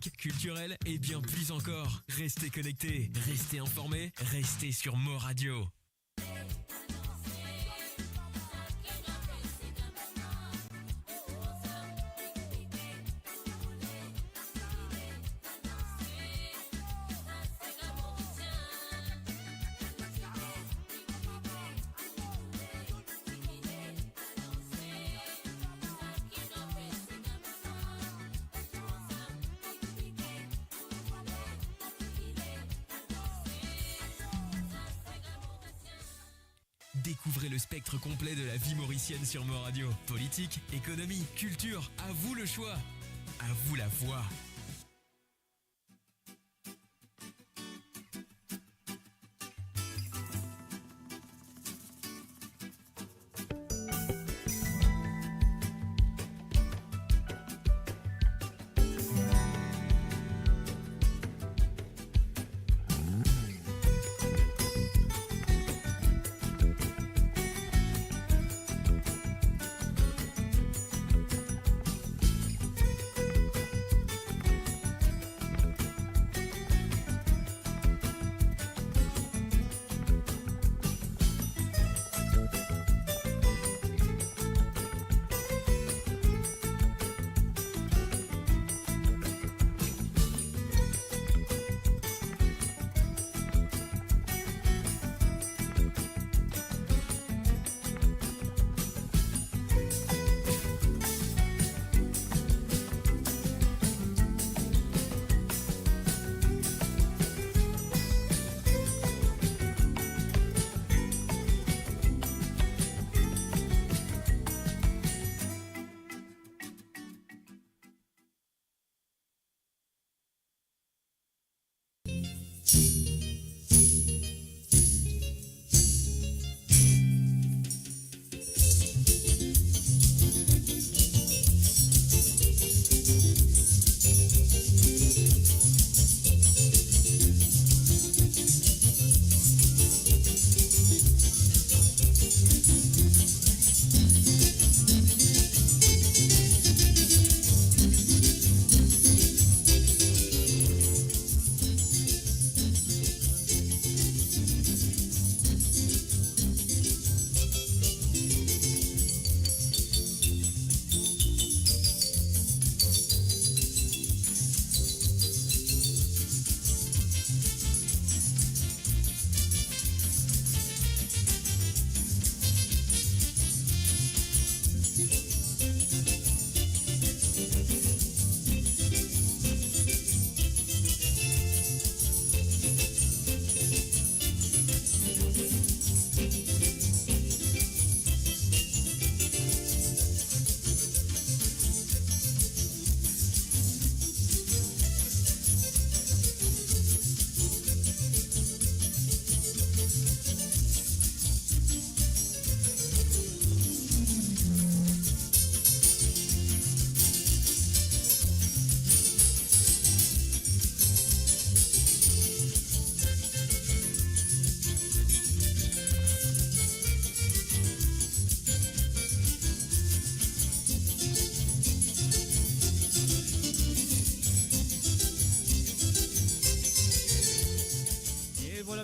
culturel et bien plus encore. Restez connectés, restez informés, restez sur Mo Radio. Découvrez le spectre complet de la vie mauricienne sur Mo Radio. Politique, économie, culture, à vous le choix. À vous la voix.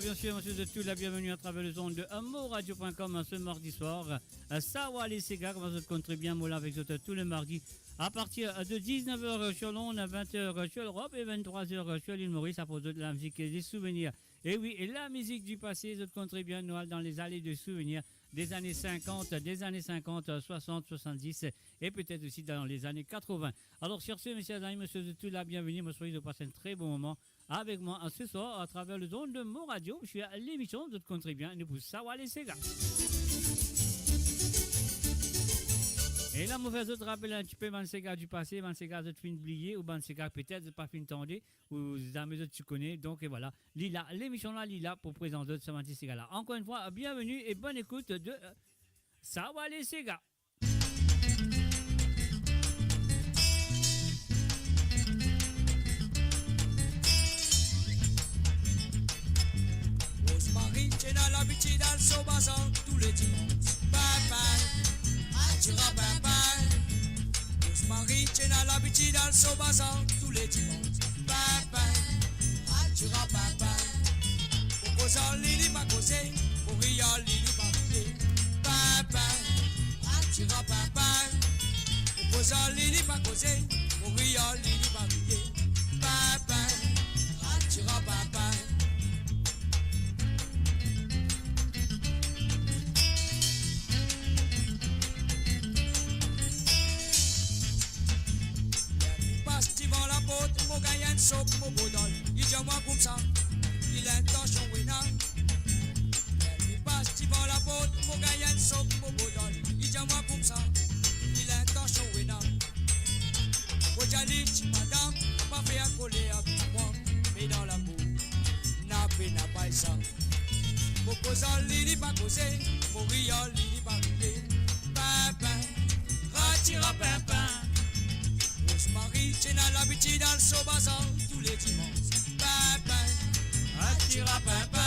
Bien sûr, monsieur de tout, la bienvenue à travers les ondes de amouradio.com ce mardi soir. Sawa les Sega, vous contribuez bien Moula avec vous tous les mardis à partir de 19h sur l'onde, 20h sur l'Europe et 23h sur l'île Maurice à propos de la musique et des souvenirs. Et oui, et la musique du passé, vous contribuez bien Noël dans les allées de souvenirs des années 50, 60, 70 et peut-être aussi dans les années 80. Alors sur ce, messieurs et amis, monsieur de tout, la bienvenue, je vous souhaite de passer un très bon moment avec moi ce soir à travers le zone de Mo Radio. Je suis à l'émission de contribuer nous pour savoir les Sega. Et là, je vais te rappeler un petit peu les Sega du passé, les Sega de fin oublié, ou les Sega peut-être pas fin tendé, ou les amis que tu connais. Donc et voilà, Lila, l'émission là, Lila pour présenter ce petit Sega là. Encore une fois, bienvenue et bonne écoute de savoir les Sega. Rosemary, tiens l'habitude à Sobazan tous les dimanches. Bye bye, Atira bye bye. Rosemary, tiens l'habitude à Sobazan tous les dimanches. causer, mourir lili barouillé. Papa, attira papa. Opposant lili pas causer, mourir lili barouillé. Papa, attira papa. Devant la porte, mon gars une soupe, mon bodol. Il dit moi comme ça, il a intention wina. Il passe devant la porte, mon gars une soupe, mon bodol. Il dit moi comme ça, il a intention wina. Aujourd'hui, madame, pas fait à coller avec moi, mais dans la boue, n'a pas ça. Mon posant l'île pas causé, mon riant l'île pas rié. Papa, ratira papa. Marie, j'ai l'habitude dans le sobazan tous les dimanches. Papa, attira papa.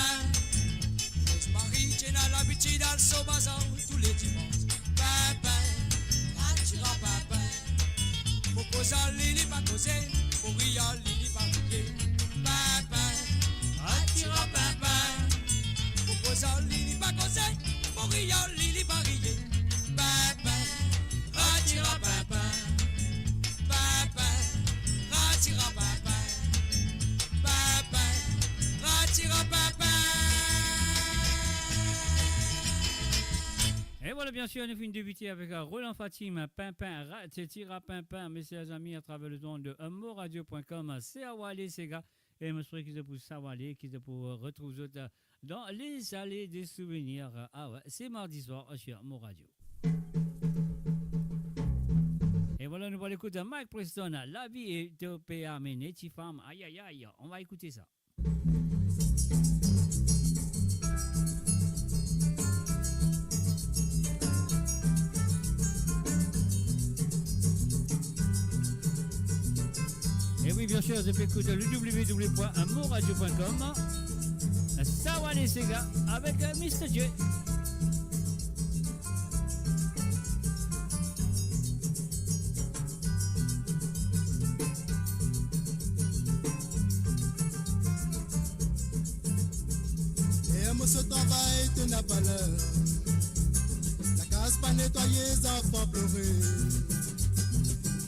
Marie, j'ai l'habitude dans le sobazan tous les dimanches. Papa, attira papa. Mon cousin Lili pas causé, mon riant Lili pas rié. Papa, attira papa. Mon cousin Lili pas causé, mon riant Lili pas rié. Papa, attira papa. Papa, ratira papa. Papa, ratira papa. Et voilà, bien sûr, on a fini de débuter avec Roland Fatim, Pimpin, Tira Pimpin, messieurs amis, à travers le don de moradio.com, c'est Awale Sega. Et je souhaite qu'ils pour s'awaler, qu'ils pour retrouver dans les allées des souvenirs. Ah ouais, c'est mardi soir sur Moradio. Et voilà, nous allons écouter Mike Preston, La vie est au PA, mais Netty Femme. Aïe, aïe, aïe, on va écouter ça. Et oui, bien sûr, je peux écouter le www.moradio.com. Ça va les Sega avec Mr. J. Ce travail te n'a pas l'heure. La case pas nettoyée, les enfants pleurer.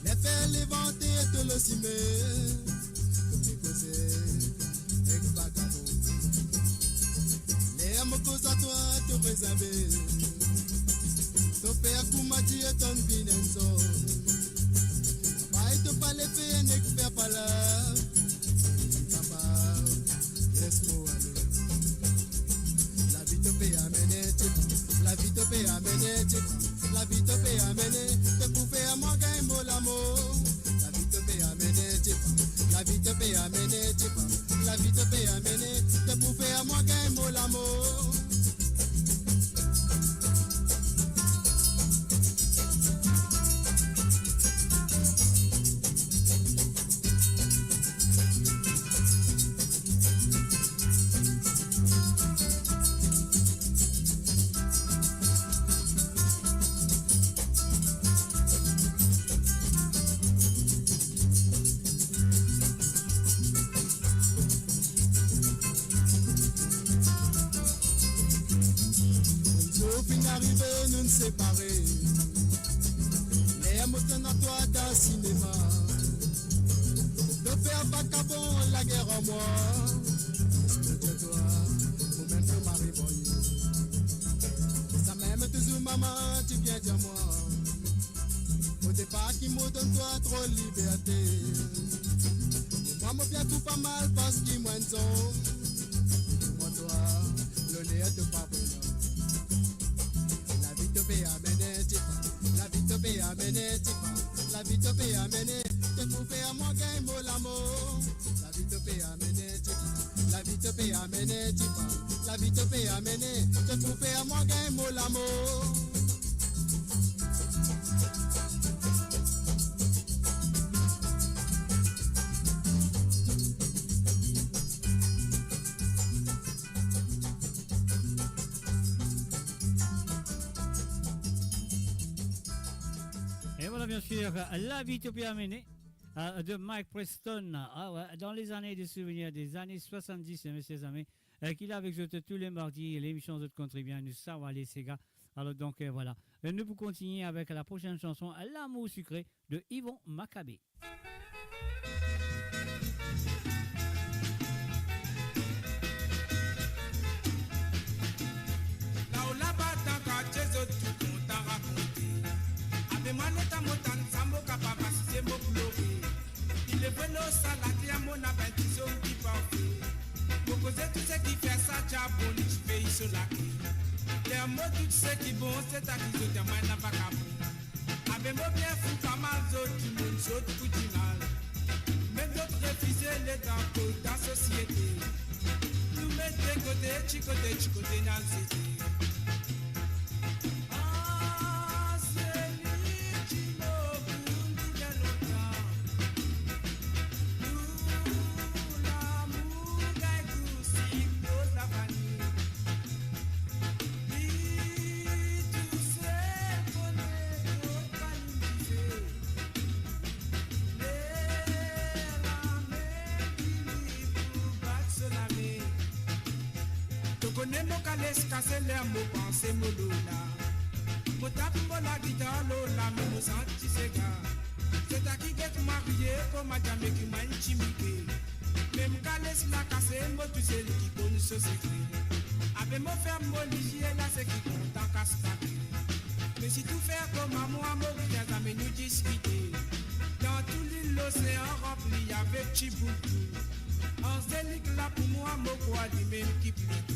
Les faire les vanter, te le cimer. Te causer, ex-vagabond. Les hommes cause à toi, te réserver. Ton père Koumati et ton vinenzo. Papa, te pas les faire, n'est que faire pas là. Papa, laisse-moi aller. La vie te paye amener, la vie te paye amener, la vie te paye amener, te pouvez à moi gagner mon amour. La vie te paye amener, la vie te paye amener, la vie te paye amener, te pouvez à moi gagner mon amour. Nous séparer, les émotions à toi dans le cinéma, de faire vagabond la guerre en moi, je te dois, pour même te marier. Ça m'aime toujours maman, tu viens dire moi, au départ qui me donne toi trop de liberté, et moi me bien tout pas mal parce qu'il m'en zone, moi toi, le nez de pas brûlant. La vie te paye amener, la vie te paye amener, te trouver à moi gagne mon amour. La vie te paye amener, la vie te paye amener, la vie te paye amener, te trouver à moi gagne mon amour. Bien sûr, la vie te peut amener de Mike Preston. Ah ouais, dans les années de souvenirs des années 70, messieurs amis, qu'il a avec je tous les mardis, l'émission de Contribuen du Sawale Sega. Alors donc voilà, nous vous continuer avec la prochaine chanson, L'amour sucré de Yvon Maccabé. Il est venu au salade à mon appétit qui parfait. Pour causer tout ce qui fait ça, tu as bon, tu fais sur la clé. Les mots, tout ce qui bon, c'est à qui je te mène à Bacabou. Avec moi bien fou, pas mal d'autres, tout le monde saute pour du mal. Mais d'autres refusaient les dents de la société. Nous mettons côté, chicoté, dans le cité. Casser les mots, penser mon lola. Mon tape, la guitare, lola, mais mon senti c'est gars. C'est à qui get marié, comme madame qui m'a intimidé. Même calès la casser, moi tu sais qui connaît ce secret. Avec mon frère, mon ligier, là c'est qui compte en casse. Mais si tout faire comme à moi, mon rien à nous discuter. Dans tout l'île, l'océan rempli avec Chiboutou. En zélique là pour moi, mon quoi, du même qui plie tout.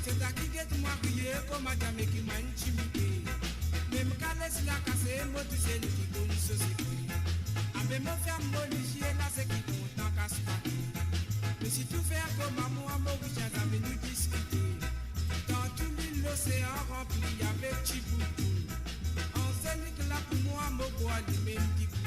C'est à qui get marié comme madame qui m'a intimidé. Même calès la cassé, moi tu sais qui connaît ce secret. Avec mon frère, mon ligier, là c'est qui compte en casse pas. Mais si tout faire comme à moi, mon richard, ça me nous discuter. Dans tout l'île, l'océan rempli avec Chiboutou. En zélique là pour moi, mon bois, du même qui plie.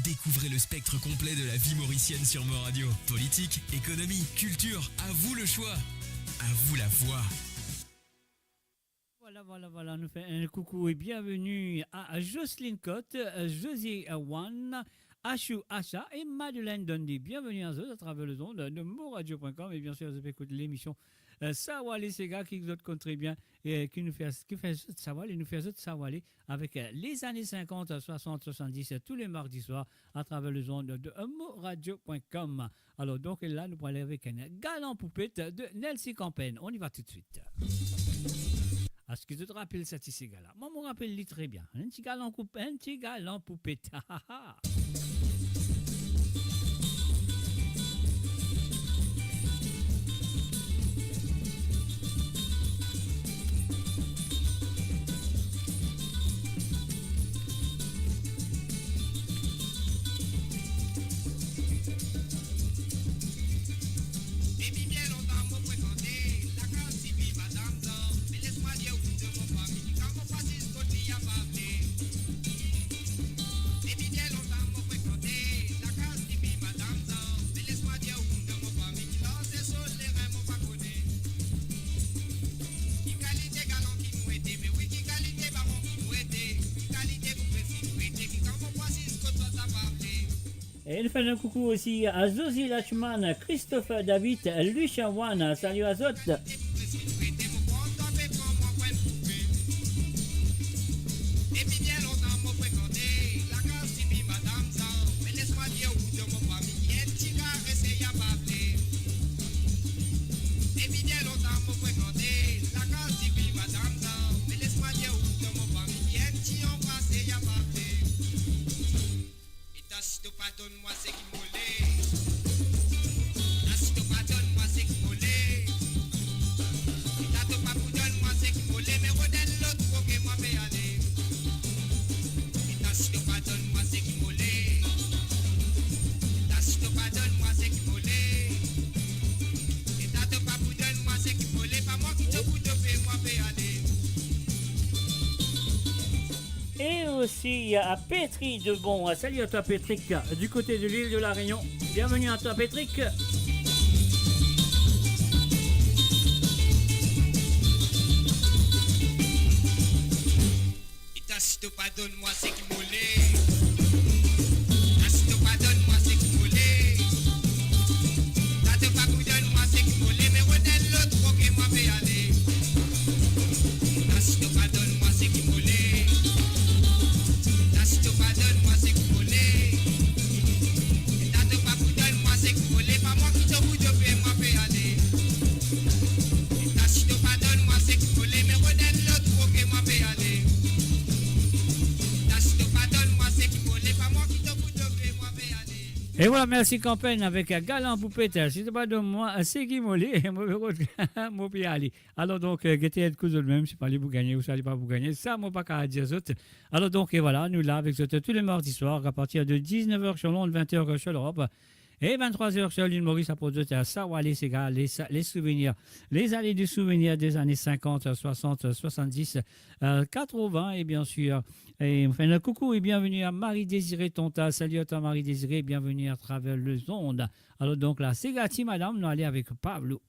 Découvrez le spectre complet de la vie mauricienne sur Mo Radio. Politique, économie, culture, à vous le choix. À vous la voix. Voilà, nous faisons un coucou et bienvenue à Jocelyne Cotte, Josie Wan, Achou Acha et Madeleine Dundee. Bienvenue à eux à travers le son de moradio.com et bien sûr, vous écoutez l'émission Sawale Sega qui nous contribue bien et qui fait Sawale, nous fait Sawale avec les années 50, 60, 70 tous les mardis soirs à travers le son de moradio.com. Alors donc là, nous allons aller avec un galant poupette de Nelsie Campagne. On y va tout de suite. Est-ce que tu te rappelles cet ici gars-là? Moi, je me rappelle très bien. Un petit galant poupette. Et nous faisons un coucou aussi à Zosi Lachman, Christophe David, Lucien Wan. Salut à Zot. Pardonne-moi ce qui m'olait. Pardonne-moi ce qui m'olait. Pardonne-moi ce qui m'olait. Mais redonne l'autre pour que moi vais aller. Pardonne-moi ce qui m'olait. Pardonne-moi ce qui m'olait. Pardonne-moi ce qui m'olait. Pas moi qui te bouge, moi vais aller. Et aussi à Pétri de Bon. Salut à toi Patrick, du côté de l'île de la Réunion. Bienvenue à toi Patrick. Pardonne-moi ce qui m'olait. Pardonne-moi ce qui m'olait. Pardonne-moi ce qui m'olait. Mais redonne l'autre pour que moi vais aller. Pardonne-moi ce qui m'olait. Pardonne-moi ce qui m'olait. Pardonne-moi ce qui m'olait. Pas moi qui te bouge, moi vais aller. Pardonne-moi ce qui m'olait. Mais redonne l'autre pour que moi vais aller. Et voilà, merci campagne avec Galant Poupette. Si tu pas de moi, c'est qui molé, moi puis aller. Alors donc, guettez être cousin même, si pas les vous gagner ou ça pas vous gagner, ça moi pas qu'à dire autres. Alors donc, et voilà, nous là avec tous les mardis soirs à partir de 19h sur Londres, 20h sur l'Europe. Et 23h sur l'île Maurice, à produire à Sawa, les Ségas, les souvenirs, les allées du souvenir des années 50, 60, 70, 80 et bien sûr. Et on fait un coucou et bienvenue à Marie-Désirée Tonta. Salut à toi Marie-Désirée, bienvenue à travers les ondes. Alors donc là, c'est gâti madame, nous allons avec Pablo.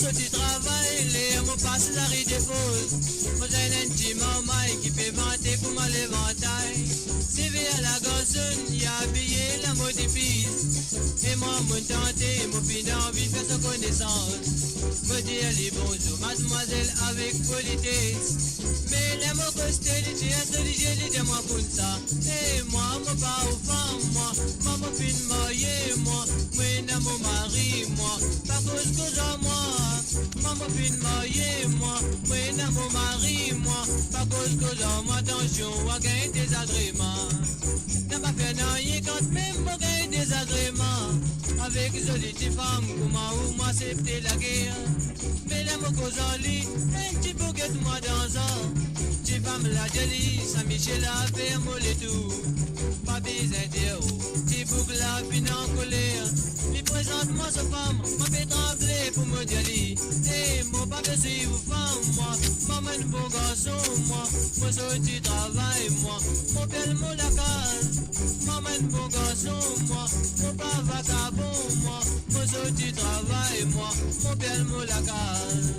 Du travail, les mots passent la rue des pauses. Moi j'ai un petit maman qui fait vanter pour moi l'éventail. C'est à la garçonne, y a habillé la mode épice. Et moi, mon tante, mon fille envie de faire sa connaissance. Me dire les bonjours, mademoiselle avec politesse. Mais les mots costelités, intelligents, dis-moi pour ça. Et moi, mon pas aux femmes, moi, maman fine mariée, moi, mon mari, moi, pas cause que moi. Maman fine mariée, moi, mon mari, moi, pas cause que moi, attention, à gagner des agréments. N'a pas fait rien quand même, moi, gagner des agréments. Avec les jolies femmes, comment accepter la guerre. Mais les mots cause en lit, un petit bouquet de moi dans un. Tu vas me la jolie, Saint-Michel a fait mollet tout. Pas besoin de haut, petit boucle la fin en colère. Il présente-moi sa femme, m'a fait trembler pour me dire. Et mon papa suit vous femme, moi, maman un bon garçon, moi sorti travail, moi, mon bel mot la case. Maman un bon garçon, moi, mon papa vagabond, moi sorti travail, moi, mon bel mot la case.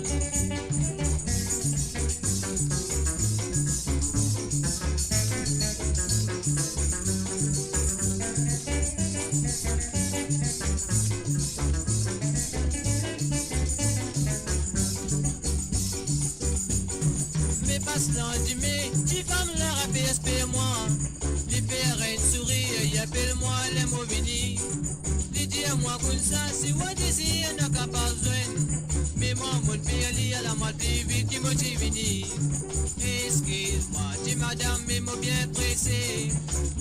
Mais tu vas me leur appeler, espère-moi. Les pères et une souris, y appelle-moi les mots vénis. Les dis-moi comme ça, si vous désirez, n'a qu'à pas besoin. Mais moi, mon père, il y a la moitié vite qui me dit vini. Excuse-moi, dis madame, mais moi bien pressé.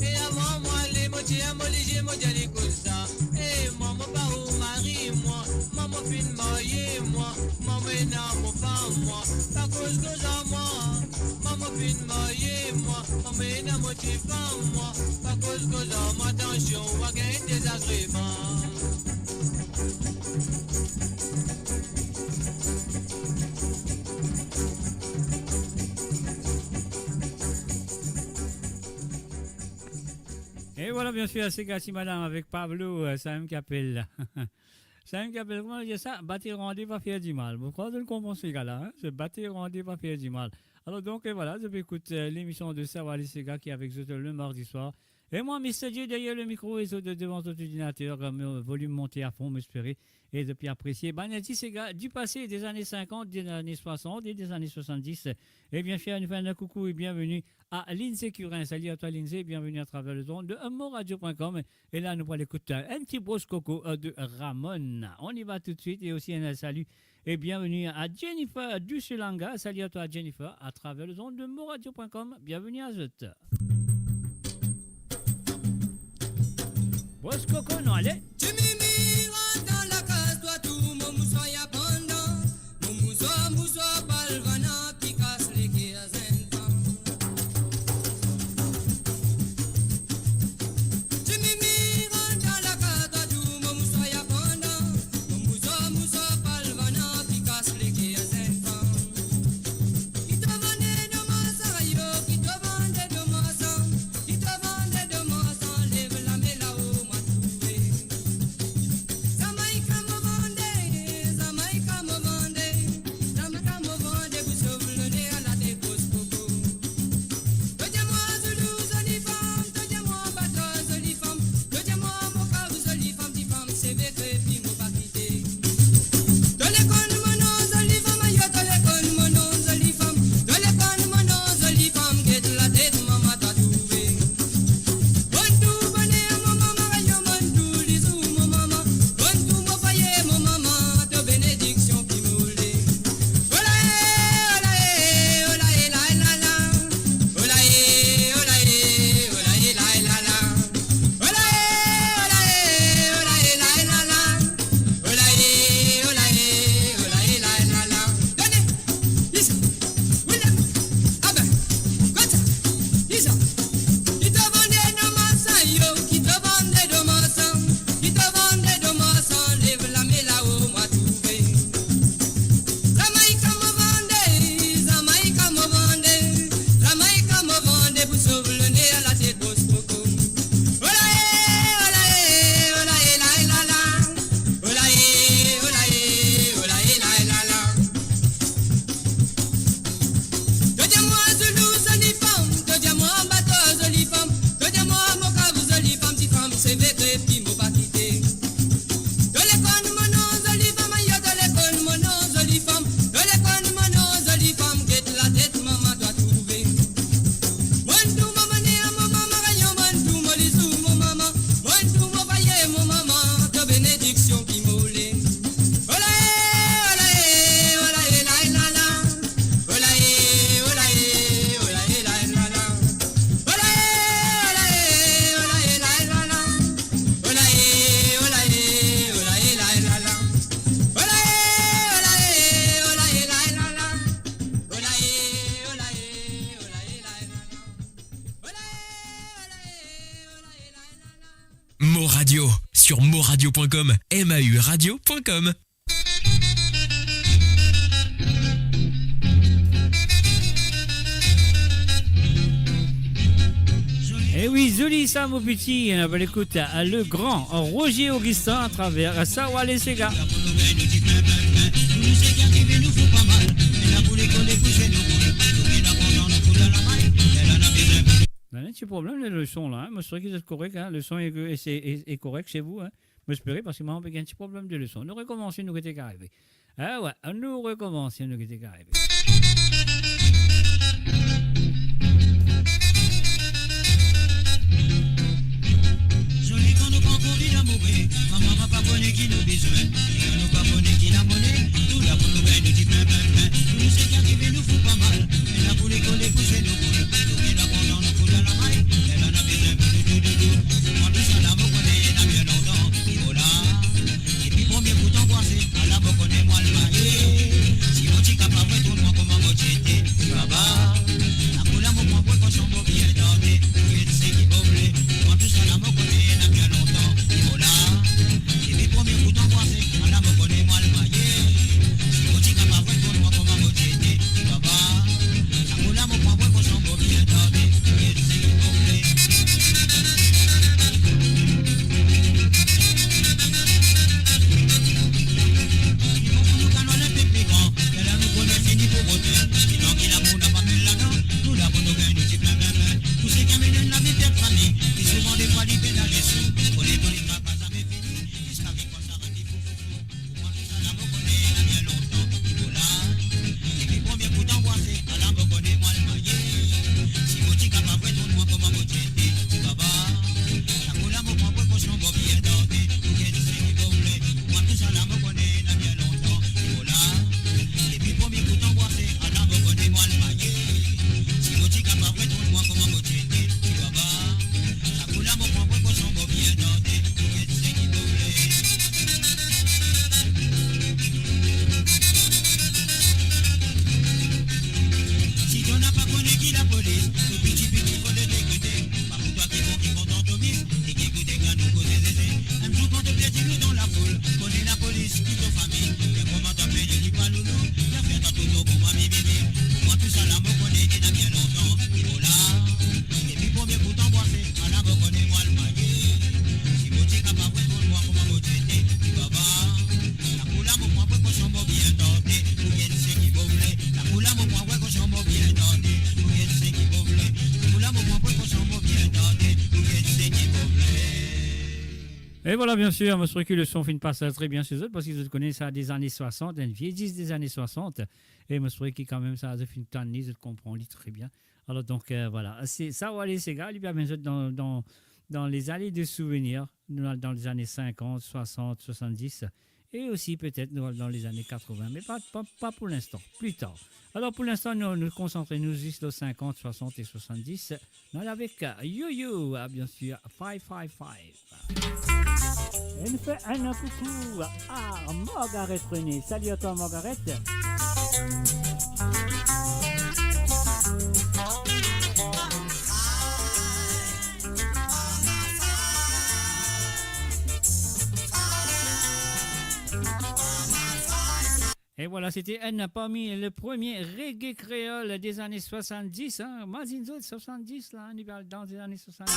Et avant moi, les moitiés à moi, les moi d'aller comme ça. Et moi, mon pas au mari, moi, maman fine mariée, moi, maman est dans mon femme, moi, pas cause que moi. Maman fine mariée, moi, maman est dans mon petit femme, moi, pas cause que moi, attention, on va gagner des agréments. Et voilà, bien sûr, c'est Gassi Madame avec Pablo, ça même qui appelle. C'est un gars, comment dire ça? Bâtir rendez pas faire du mal. Vous croyez le comprendre ce gars-là, hein? C'est bâtir rendez pas faire du mal. Alors donc, voilà, je vais écouter l'émission de Savoir les Sega qui est avec vous le mardi soir. Et moi, Mr. J, derrière le micro et devant votre ordinateur, volume monté à fond, m'espérer, et depuis apprécier. Banati Sega du passé, des années 50, des années 60 et des années 70. Et bien, fier nous faire un coucou et bienvenue à Lindsay Curin. Salut à toi, Lindsay, bienvenue à travers le zone de moradio.com. Et là, nous allons écouter un petit brosse coco de Ramon. On y va tout de suite et aussi un salut et bienvenue à Jennifer Dusselanga. Salut à toi, Jennifer, à travers le zone de moradio.com. Bienvenue à Zut. Brosse coco, non, allez. Tu m'immiras dans la case, toi tout mon moussoir y a pendant. Mon moussoir balvana qui casse les quais à Zenfant. Tu m'immiras dans la case, toi tout mon moussoir y a pendant. Mon moussoir balvana qui casse les quais à Zenfant. Qui te vendait de ma sang, yo, qui te vendait de ma sang. Qui te vendait de ma sang, lève la main là-haut. Zamaïka me vendait, Zamaïka me vendait, vous sauvez le nez à la dépose coco. Donnez-moi Zoulou, jolie femme, donnez-moi Bato, jolie femme, donnez-moi Moka, jolie femme, dit femme, c'est vrai que puis m'ont pas quitté. Téléphone mon nom, jolie femme, yo téléphone mon nom, jolie femme, téléphone mon nom, jolie femme, guette la tête, maman t'a trouvé. Bonjour, bonnet, mon maman, yo bonjour, lisou, mon maman. Bonjour, mon foyer, mon maman, de bénédiction qui moulé. Olaé, olaé, la la la. Olaé, olaé, olaé, la la la. Olaé, olaé, olaé, la la la. Olaé, olaé, olaé, la la la. Donnez, Lisa, William, ah ben, comme ça, Lisa. Qui te vendait de ma sang, yo, qui te vendait de ma sang, qui te vendait de ma sang, lève la main là-haut, moi trouvé. Zamaïka me vendait, Zamaïka me vendait, Zamaïka me vendait, pour sauver le nez à la tête grosse coco. Olaé, olaé, olaé, la la la. Olaé, olaé, olaé, la la la. Donnez-moi Zoulou, jolie femme, donnez-moi Bato, jolie femme, donnez-moi Moka, jolie femme, dit femme, c'est vrai que puis m'ont pas quitté. Téléphone mon nom, jolie femme, yo téléphone mon nom, jolie femme, téléphone mon nom, jolie femme, guette la tête, maman doit trouver. Bonjour, maman, né à mon maman, yo bonjour, mon lisou, mon maman, bonjour, mon foyer, mon maman, de bénédiction qui moulé. Olaé, olaé, olaé, la la la. Olaé, olaé, olaé, la la la. Olaé, olaé, olaé, la la la. Olaé, olaé, olaé, la la la. Olaé, olaé, olaé, la la la. Olaé, olaé, olaé, la la la. Olaé, olaé, olaé, la la la. Mo Radio sur moradio.com, mauradio.com. Et oui, joli ça, mon petit. Écoute, le grand Roger Augustin à travers Savoir les Sega. Il y a un petit problème de le son là. Moi, je trouve que c'est correct. Hein. Le son est correct chez vous. Hein. J'espère parce que moi, on a un petit problème de le son. Nous recommençons, nous qui arrivé. Ah ouais, nous recommençons, nous qui arrivé. Joli quand nous pas envie d'amourer, maman va pas bonner qui nous besoin, nous pas bonner qui la monnaie, tout là pour nous gagner nous dit plein, nous c'est qui arrive nous fout pas mal, et là pour les coller pousser nous couler, nous qui la pendant nous couler la maille, elle en a besoin pour tout, en plus à la me connaît, n'a bien longtemps, il voilà, et puis premier coup d'angoissé, à la me connaît moi le maillé, si on t'y capable de tout le monde comment on t'y baba, la couleur me prend pour qu'on s'en va bien dormir, et c'est qui boblé, en plus à la me connaît, n'a bien longtemps, il voilà, et puis premier coup d'angoissé, à la me connaît moi le maillé, si on t'y capable de tout le monde comment on t'y baba, la couleur me prend pour qu'on s'en va bien dormir, et c'est qui boblé. Et voilà, bien sûr, je trouve que le son finit pas ça très bien chez eux parce qu'ils connaissent ça des années 60, une vieille 10 des années 60. Et je trouve que quand même ça a fait une tannée, je comprends très bien. Alors donc voilà, c'est ça va aller, c'est gars, il y a bien sûr dans les allées de souvenirs, dans les années 50, 60, 70. Et aussi peut-être dans les années 80, mais pas pour l'instant, plus tard. Alors pour l'instant, nous concentrons-nous juste sur 50, 60 et 70. Avec Yo-Yo, bien sûr, 555. Et nous fait un coucou à Margaret René. Salut à toi Margaret. Et voilà, c'était un parmi le premier reggae créole des années 70. Hein. Mazinzo de 70, là, on est dans les années 70.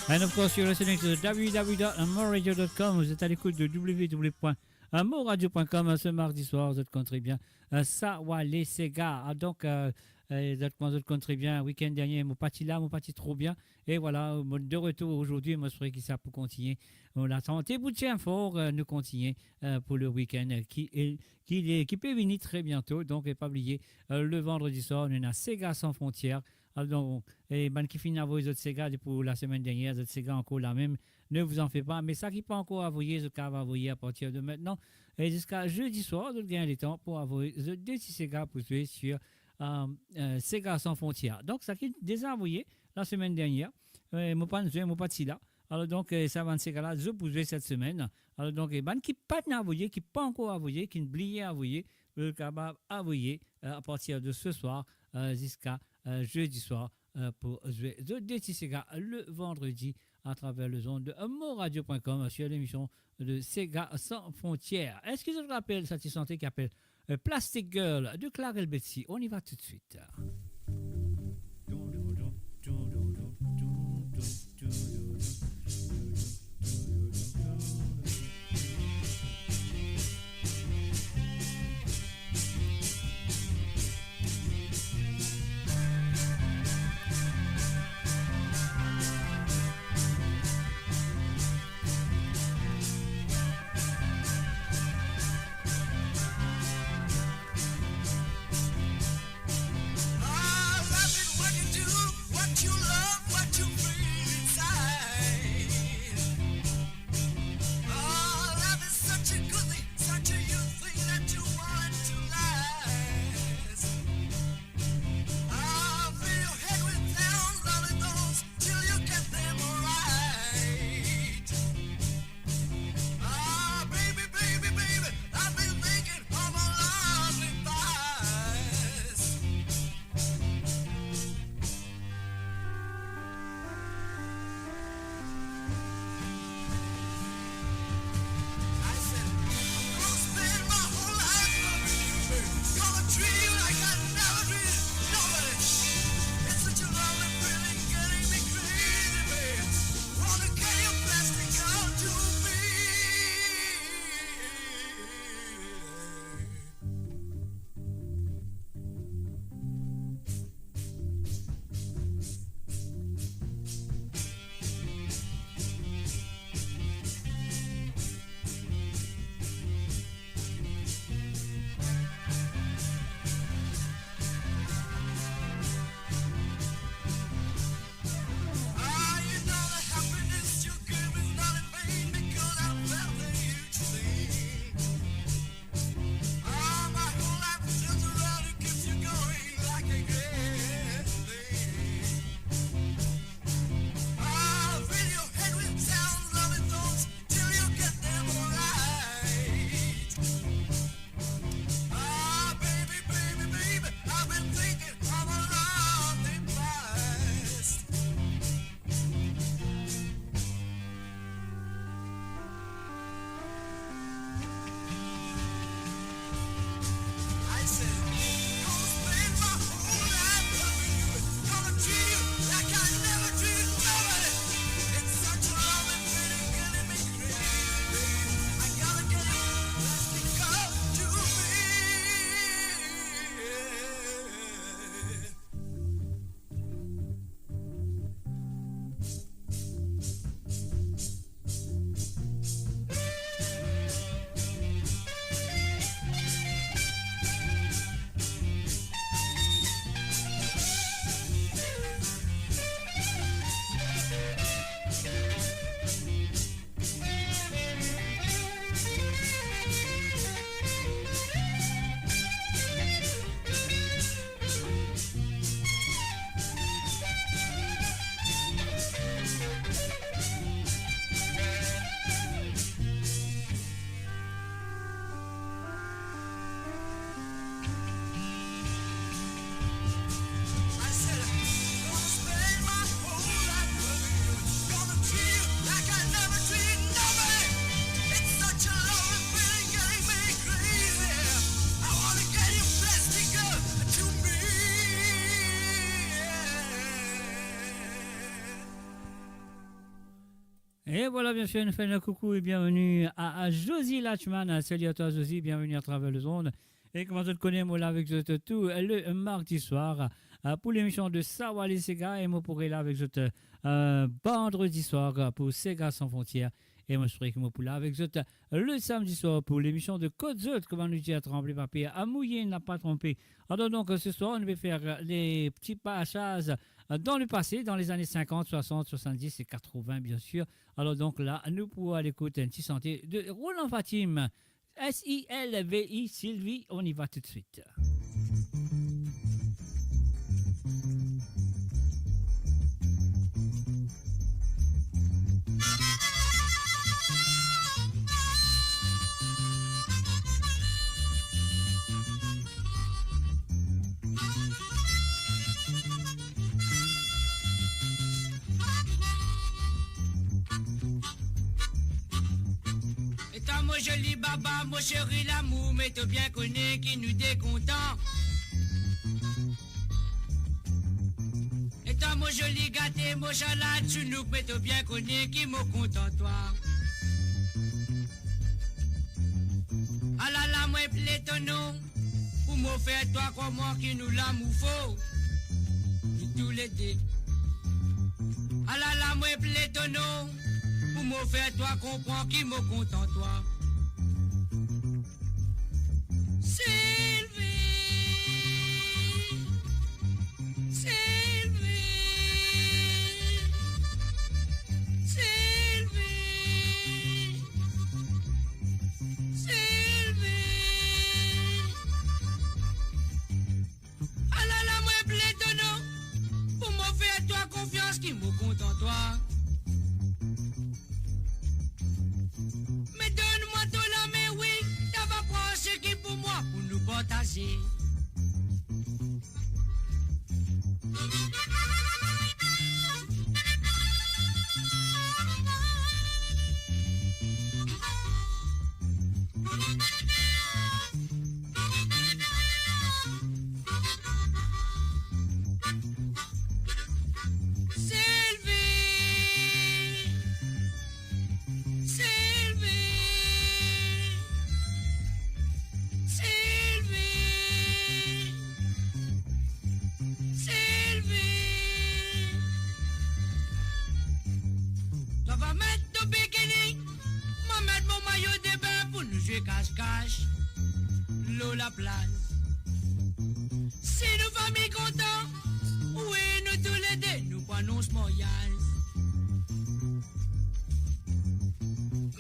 And of course, you're listening to www.amoradio.com. Vous êtes à l'écoute de www.amoradio.com ce mardi soir. Vous êtes très bien. Ça, les Sega. Donc, vous êtes très bien. Week-end dernier, mon parti là, mon parti trop bien. Et voilà, de retour aujourd'hui. Moi, je serais qui ça pour continuer. On attend. Tes bouts de chien fort, nous continuer pour le week-end qui peut venir très bientôt. Donc, pas oublier, le vendredi soir, on a Sega sans frontières. Alors, et qui finit à les autres Sega pour la semaine dernière, les autres Sega encore la même, ne vous en faites pas. Mais ça qui peut encore envoyer, ce qu'on va envoyer à partir de maintenant, et jusqu'à jeudi soir, vous gagnez le temps pour envoyer les deux Sega pour jouer sur Sega sans frontières. Donc, ça qui est déjà envoyé la semaine dernière, mon pas là. Alors, donc, ça va Sega là, je pour jouer cette semaine. Alors, donc, qui pas envoyé, qui pas encore envoyé, qui ne oublié envoyer, le capable envoyer à partir de ce soir jusqu'à jeudi soir pour jouer The Dirty Sega le vendredi à travers le zone de moradio.com sur l'émission de Sega sans frontières. Est-ce que je te rappelle, ça te santé qui appelle Plastic Girl de Clarel Betsy. On y va tout de suite. Et voilà, bien sûr, une fois un coucou et bienvenue à Josie Lachman. Salut à toi, Josie, bienvenue à travers le zone. Et comment tu te connais, moi, là, avec tout le mardi soir pour l'émission de Sawa les Sega. Et moi, pourrais là avec vendredi soir pour Sega sans frontières. Et moi, je serai pour là avec le samedi soir pour l'émission de Code Zot, comment nous dit à trembler papier, à mouiller, n'a pas trompé. Alors donc, ce soir, on va faire les petits passages dans le passé, dans les années 50, 60, 70 et 80, bien sûr. Alors donc là, nous pourrons aller écouter un petit santé de Roland Fatim, S-I-L-V-I, Sylvie. On y va tout de suite. Étant mon joli baba, mon chéri l'amour, mais t'as bien connu qui nous décontent. Étant mon joli gâté, mon chala, tu nous mais t'as bien connu qui me content toi. Ah là là, moi plaît ton nom, pour me faire toi comme moi qui nous l'amour faux. Tous les deux. Ah là là, moi plaît ton nom, pour me faire toi comprendre qui me content toi. Sylvie, Sylvie, Sylvie, Sylvie. Ah là là, moi plaît ton nom, pour me faire toi confiance qui me content toi. Mais donne-moi ton la mais oui, ça va prendre ce qui pour moi pour nous partager. Cache-cache, l'eau la place. Si nous familles contents, oui, nous tous les deux, nous prenons ce mariage.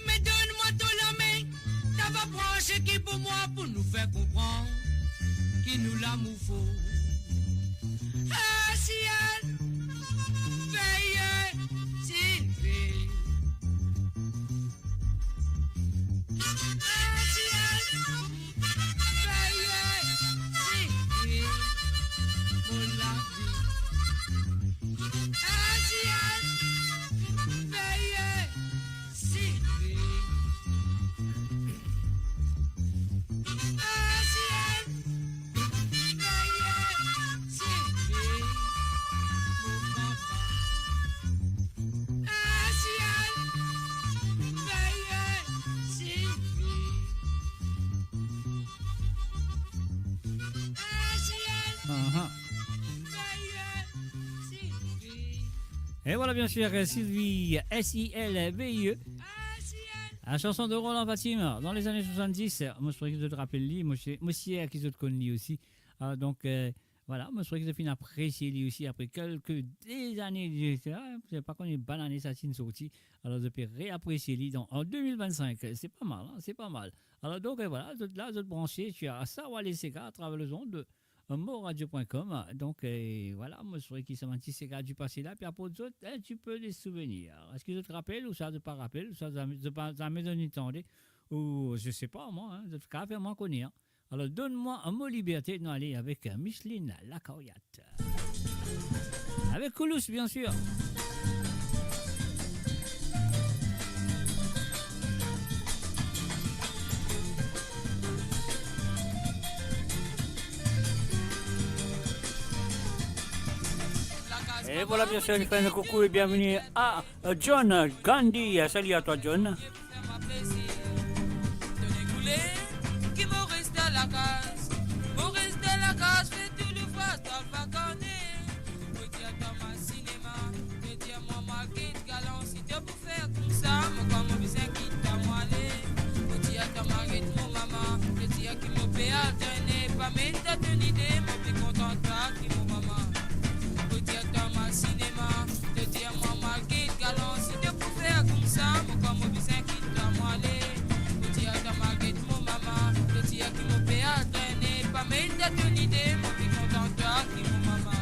Mais donne-moi ton la main, ça va prendre ce qui pour moi pour nous faire comprendre qui nous l'amour faut. Ah, si elle veille, Sylvie. Et voilà bien sûr Sylvie, S-I-L-V-I-E. La chanson de Roland Fatima dans les années 70. Moi je crois que je te rappelle lui, moi aussi qui je te connais aussi. Donc voilà, moi je crois que je finis apprécier lui aussi après quelques des années. Je sais pas qu'on est banané ça c'est sorti. Alors je peux réapprécier lui en 2025. C'est pas mal, hein, c'est pas mal. Alors donc voilà, là je te brancher, tu as ça ou aller à travers le zone de moradio.com. Donc voilà, moi je crois qu'il s'est menti ces gars du passé là, puis après autres autres, tu peux les souvenirs. Est-ce que je te rappelle ou ça ne pas rappelle, ou ça ça me donne une tendée, ou je sais pas moi, hein, je te rappelle moi connais. Hein. Alors donne-moi un mot liberté de aller avec Micheline Lacoyate. Avec Coulous bien sûr. Et voilà bien sûr, une fin de coucou et bienvenue à John Gandhi. Salut à toi John. Qui Maurice de la case, Maurice de la case fait tout le face dans le vacanné. Petit à Thomas cinéma, petit à moi Marguerite galant. Si tu peux faire tout ça, moi comme mon visage qui t'a moellé. Petit à Thomas Marguerite mon maman, petit à qui me fait alterner. Pas même t'as une idée, moi plus content toi qui mon maman. Petit à Thomas cinéma, petit à moi Marguerite galant. Si tu peux faire tout ça, moi comme mon visage qui t'a moellé. Petit à Thomas Marguerite mon maman, petit à qui me fait alterner. Pas même t'as une idée, moi plus content toi qui mon maman.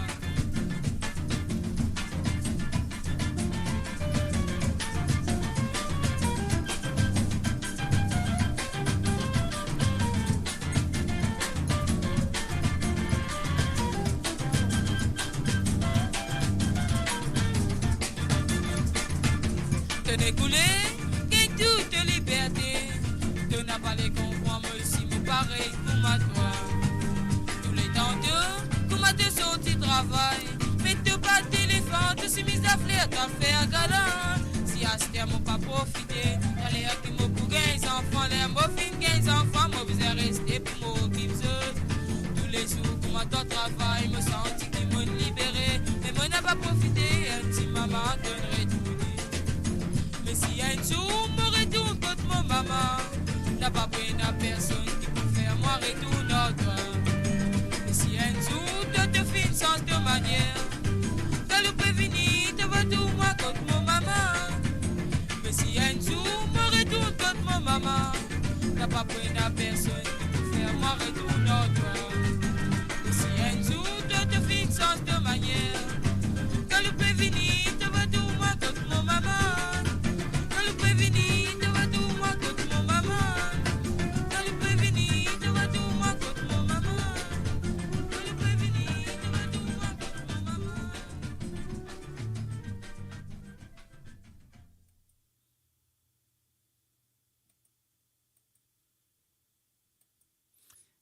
Tenez coulé, qui toute liberté. n'a pas les comprends, moi aussi, me pareil, comme à toi. Tous les temps de, comme à te sorti travail. Mais tu pas de téléphone, tu suis mise à flair, t'as fait un galant. Si à ce terme, on pas profité, j'allais à qui me pour 15 enfants, les mots fin 15 enfants, moi vous êtes resté pour m'occuper. Tous les jours, comme à ton travail, me senti qu'ils m'ont libéré. Mais moi n'a pas profité, un petit maman donnerait tout. Mais si un jour, me retourne contre mon maman, n'a pas pris une personne qui peut faire moi retourner à toi. Mais si un jour, toi te fais une sens de manière, quand le prévenir, te va tout moi contre mon maman. Mais si un jour, me retourne contre mon maman, n'a pas pris une personne qui peut faire moi retourner à toi. Mais si un jour, toi te fais une sens de manière, quand le prévenir, te va tout moi contre mon maman.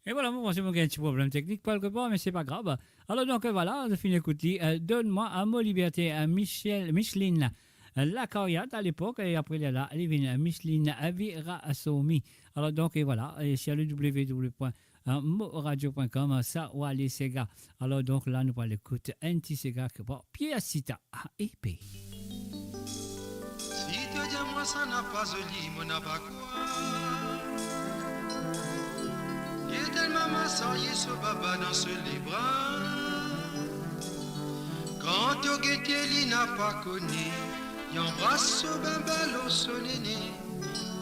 Et voilà, moi, c'est mon un petit problème technique quelque part, mais c'est pas grave. Alors donc voilà, je finis d'écouter Donne-moi un mot liberté à Micheline Lacoyat à l'époque, et après il y a là, Micheline Avirasomi. Alors donc et voilà, et sur le www.moradio.com, ça ou aller Sega. Alors donc là, nous allons écouter un petit Sega qui va Piacita à épée. Si te dis moi ça n'a pas joli, mon n'a pas quoi. Et tellement m'assaillé ce baba dans ce les bras. Quand tu guetté, il n'a pas connu. Il embrasse ce baba, l'eau, ce néné.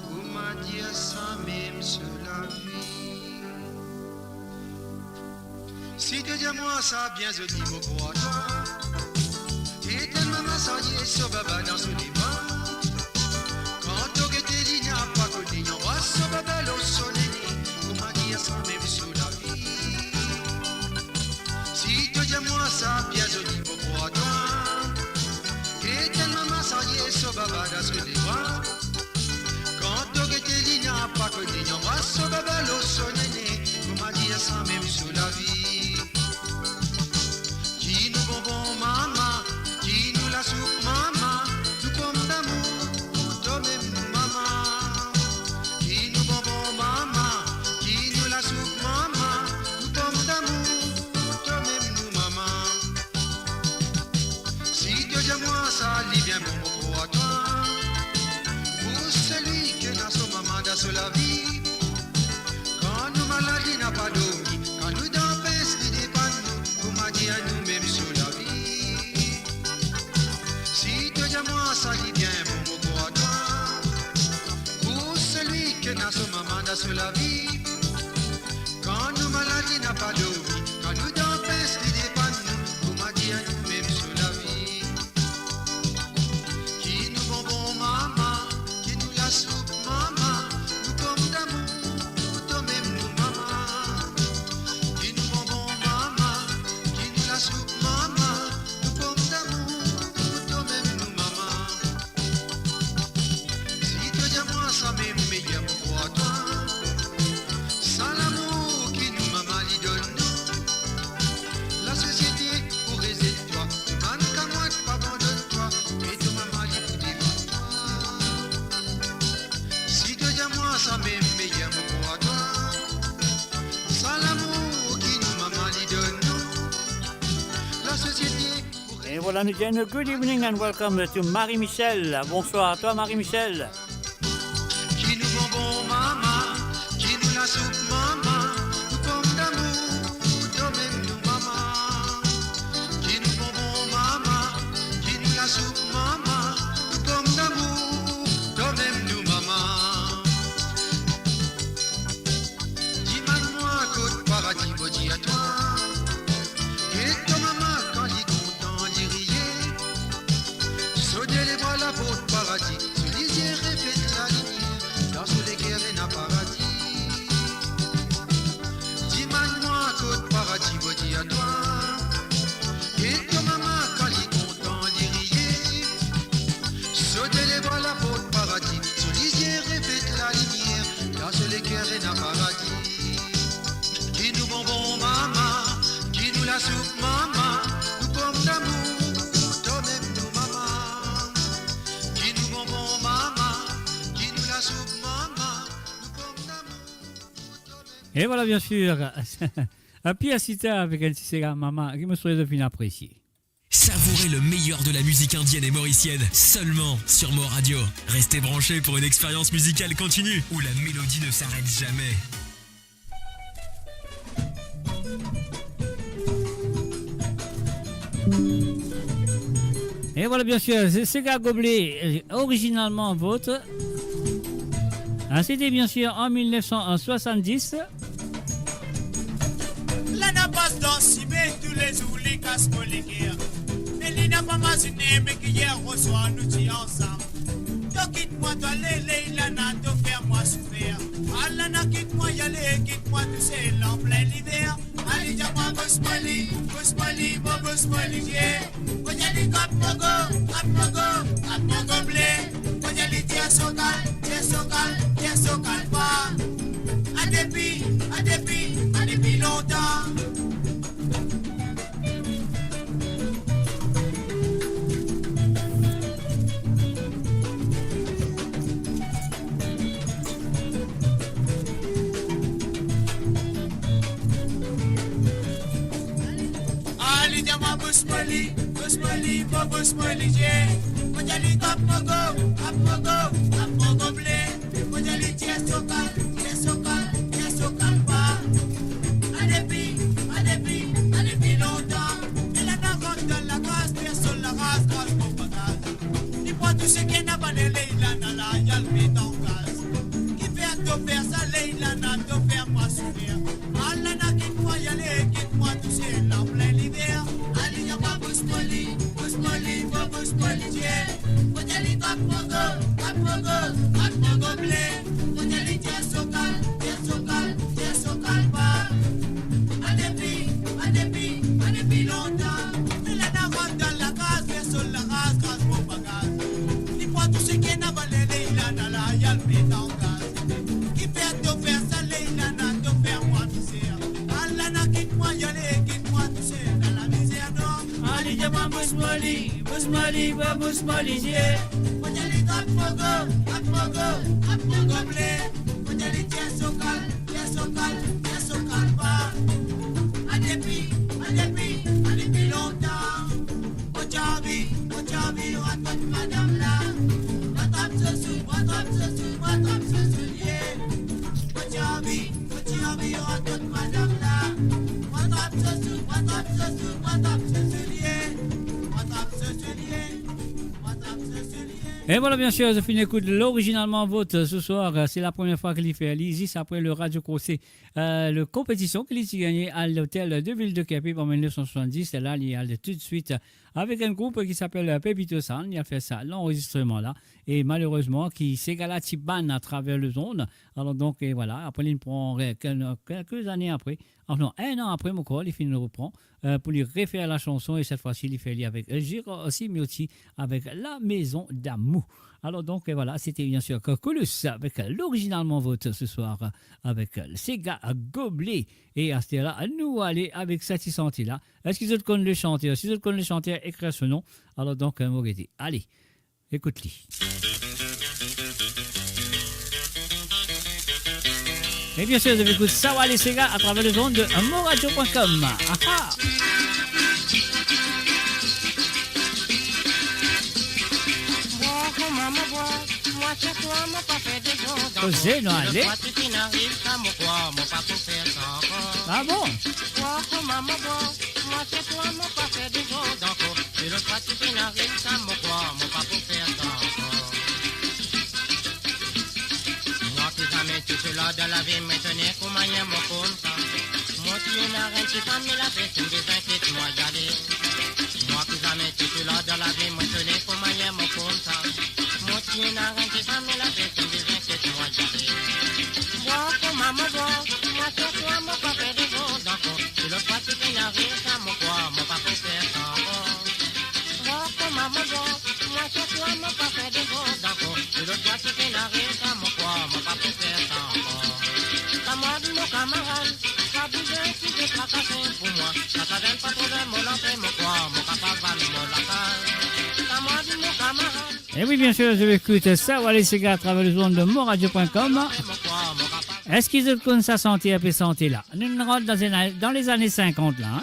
Pour m'a dit ça même sur la vie. Si tu dis moi ça bien joli, mon croix toi. Et tellement m'assaillé ce baba dans ce les bras. Quand tu guetté, il n'a pas connu. Il embrasse ce baba, l'eau, ce néné. Sans même sur la vie. Si tu dis moi ça bien joli pour toi. Et tellement massagé ce baba dans ce les bras. Quand tu guettes il n'y a pas que des embrasses ce baba l'eau sonné. Comment dire ça même sur la vie. Qui nous bonbons maman, qui nous la soupe maman. Nous comme d'amour, toi même nous maman. Qui nous bonbons maman. Soupe maman, nous tombons d'amour, toi-même nous maman. Si Dieu dit moi ça, il vient bon pour toi. Pour celui qui n'a son maman dans la vie. Quand nous maladie n'a pas dormi, quand nous dans pince qui dépanne nous, pour m'a dit à nous-mêmes sur la vie. Si Dieu dit moi ça, il vient bon pour toi. Pour celui qui n'a son maman dans la vie. Quand nous maladie n'a pas dormi, quand nous dans pince qui dépanne nous, pour m'a dit à nous-mêmes sur la vie. Qui nous bonbons maman, qui nous la soupe maman, nous comme d'amour, toi-même nous maman. Qui nous bonbons maman, qui nous la soupe maman, nous comme d'amour, toi-même nous maman. Si tu dis moi ça même meilleur pour toi, sans l'amour. La société pour résister toi, man qu'à moi pas abandonne-toi, et ton maman dit pour défendre toi. Si tu dis moi ça même meilleur pour toi, sans l'amour qui nous maman lui donne nous, la société pour Et voilà, nous disons good evening and welcome to Marie-Michel. Bonsoir à toi Marie-Michel. Qui nous bonbons maman, qui nous la soupe maman. À toi. Et ton maman quand il est content, il riait. Sauter les bras là pour le paradis. Ce lisier Et voilà, bien sûr, un Pierre Sita avec un petit maman qui me souhaite de finir apprécié. Savourez le meilleur de la musique indienne et mauricienne seulement sur Mo Radio. Restez branchés pour une expérience musicale continue où la mélodie ne s'arrête jamais. Et voilà, bien sûr, c'est Sega Gobelet, originalement vôtre. C'était bien sûr en 1970. La n'a pas dansé, mais tous les oulis cassent pour les guerres. Mais il n'a pas imaginé, mais qu'hier reçoit nous dit ensemble. Donc quitte-moi, toi, les la n'a de faire moi souffrir. Allah n'a quitte-moi, y aller, quitte-moi, tu sais, l'en plein l'hiver. Allez, dis-moi, Bousmali, yeah. Quand y'a les gars, Mogo, blé. Quand y'a les tiens, socal, pas. À dépit longtemps. Ali jama busmali, yeah. Kojali kapmogo, blé. Kojali tiesokal, pa. Adepi longtemps. Et la nagonde dans la grâce, personne la race, grâce mon bagage. Dis-moi tout ce qui n'a pas de Leila, nala, y'a le vide en gaz. Qui fait te faire ça, Leila, n'a te faire moi sourire. Allah n'a quitte-moi, y aller, quitte-moi, tu sais, l'en plein l'hiver. Ali yama busmoli, yeah. Kojali kapmogo, blé. Kojali tiesokal, pa. Adepi longtemps. Et la nagonde dans la case, personne la race, grâce mon bagage. Dis-moi tout ce qui n'a pas de Leila, nala, y'a le vide en gaz. Qui fait te faire ça, Leila, n'a te faire moi misère. Allah n'a quitte-moi, y aller, quitte-moi, tu sais, dans la misère, non. Ali jama busmali, yeah. Kojali kapmogo, blé. Kojali tiesokal, pa. Adepi longtemps. Ochabi, ratat madame là. Rattrape ce sou, yeah. Ochabi, ratat madame là. Rattrape ce sou, yeah. Et voilà, bien sûr, je finis écoute l'originalement vote ce soir. C'est la première fois qu'il fait l'ISIS après le Radio Crossé, le compétition qu'il a gagné à l'hôtel de Ville de Capip en 1970. Et là, il y a tout de suite avec un groupe qui s'appelle Pepito Sound. Il a fait ça, l'enregistrement là. Et malheureusement, qui s'égala Tiban à travers le zone. Alors donc, et voilà, après, il prend quelques années après. Alors non, un an après, mon corps, il finit le reprend pour lui refaire la chanson. Et cette fois-ci, il fait avec Giro Simiotti avec La Maison d'Amour. Alors donc, et voilà, c'était bien sûr Cocolus avec l'originalement vote ce soir avec le Sega Gobelet. Et à ce là nous aller avec Sati Santi là. Est-ce qu'ils connaissent le chanteur? Si vous connaissez le chanteur, écrire ce nom. Alors donc, Mogeti. Allez, écoute-le. Et bien sûr, vous écoutez Sawa les Sega à travers les ondes de moradio.com. Osez, non, allez. Ah bon? Tout cela de la vie maintenant comment y a mon compte. Moi qui n'a rien qui fait mais la fête me désinquiète moi d'aller. Moi qui jamais tout cela de la vie maintenant comment y a mon compte. Moi qui n'a rien qui fait mais la fête me désinquiète moi d'aller. Moi comme maman moi c'est toi mon papa de bon d'accord. Tu le pas tu n'arrives pas mon quoi mon papa faire ça. Moi comme maman moi c'est toi mon papa de bon d'accord. Tu le pas tu n'arrives pas mon quoi mon papa faire ça. Camarade, pas besoin si je tracasser pour moi. Ça t'avait pas trouvé mon entrée, mon quoi, mon papa va me montrer. Mon camarade. Et oui, bien sûr, je vais écouter ça. Voilà, les gars, à travers les ondes de moradio.com. Est-ce qu'ils ont connu sa santé, un peu santé là? Nous rentrons dans les années 50 là. Hein?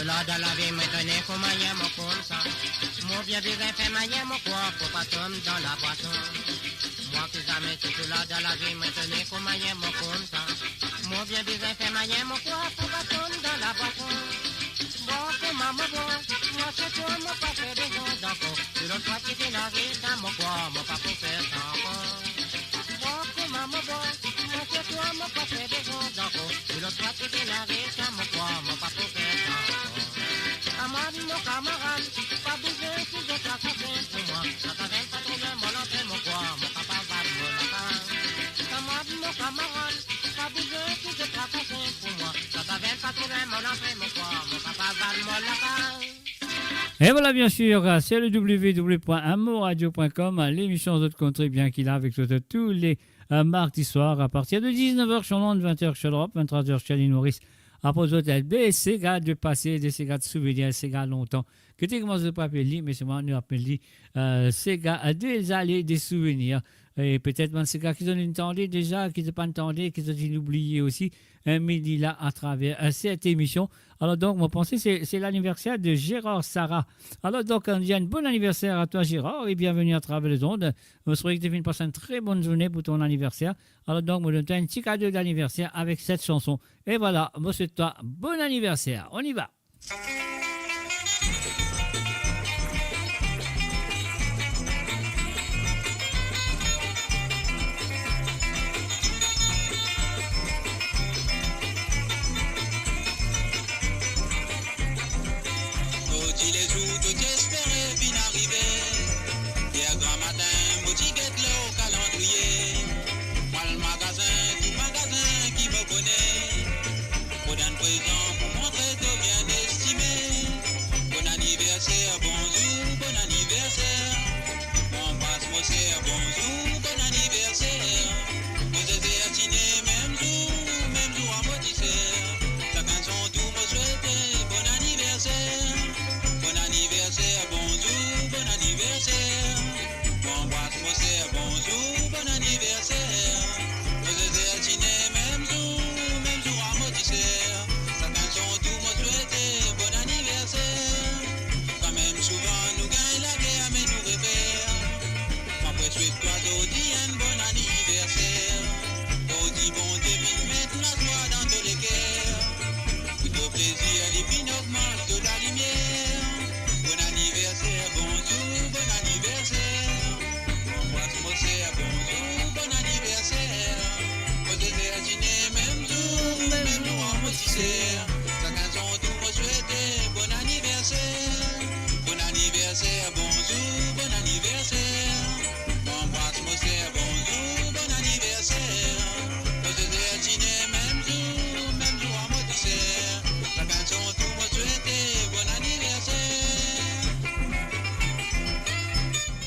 Dans la vie, me tenez comme un yam comme ça. Mon bien besoin fait ma yam quoi pour pas tomber dans la boisson. Moi qui jamais tout là dans la vie, me tenez comme un yam comme ça. Mon bien besoin fait ma yam quoi pour pas tomber dans la boisson. Bon, que maman bon, moi c'est toi, mon pas fait des gens d'enfants. Tu l'autre fois qui la vie, dans mon quoi, mon pas pour faire ça encore. Bon, que maman bon, moi c'est toi, mon pas fait des gens d'enfants. Tu l'autre fois qui la vie, dans mon quoi, mon pas pour faire ça encore. Camarade, mon camarade, pas besoin si je trace pour moi. Ça t'avait pas trouvé mon entrée, mon quoi, mon papa va me la faire. Camarade, mon camarade, pas besoin si je trace pour moi. Ça t'avait pas trouvé mon entrée, mon quoi, mon papa va me la faire. Et voilà, bien sûr, c'est le www.amoradio.com, l'émission Autres Contrées, bien qu'il a avec tous les mardis soirs à partir de 19h chez Londres, 20h chez l'Europe, 23h chez l'île Maurice. Après des ségas de passé, des ségas de souvenirs, des ségas longtemps. Que tu commences à pas appeler, mais c'est moi, nous appelons ségas des allées, des souvenirs. Et peut-être même ségas qui ont entendu déjà, qui n'ont pas entendu, qui ont oublié aussi, mais il là à travers cette émission. Alors donc, moi, pensez, c'est l'anniversaire de Gérard Sarah. Alors donc, on dit un bon anniversaire à toi, Gérard, et bienvenue à travers les ondes. Je souhaite que tu passes une très bonne journée pour ton anniversaire. Alors donc, moi, je te donne un petit cadeau d'anniversaire avec cette chanson. Et voilà, moi, c'est toi, bon anniversaire. On y va.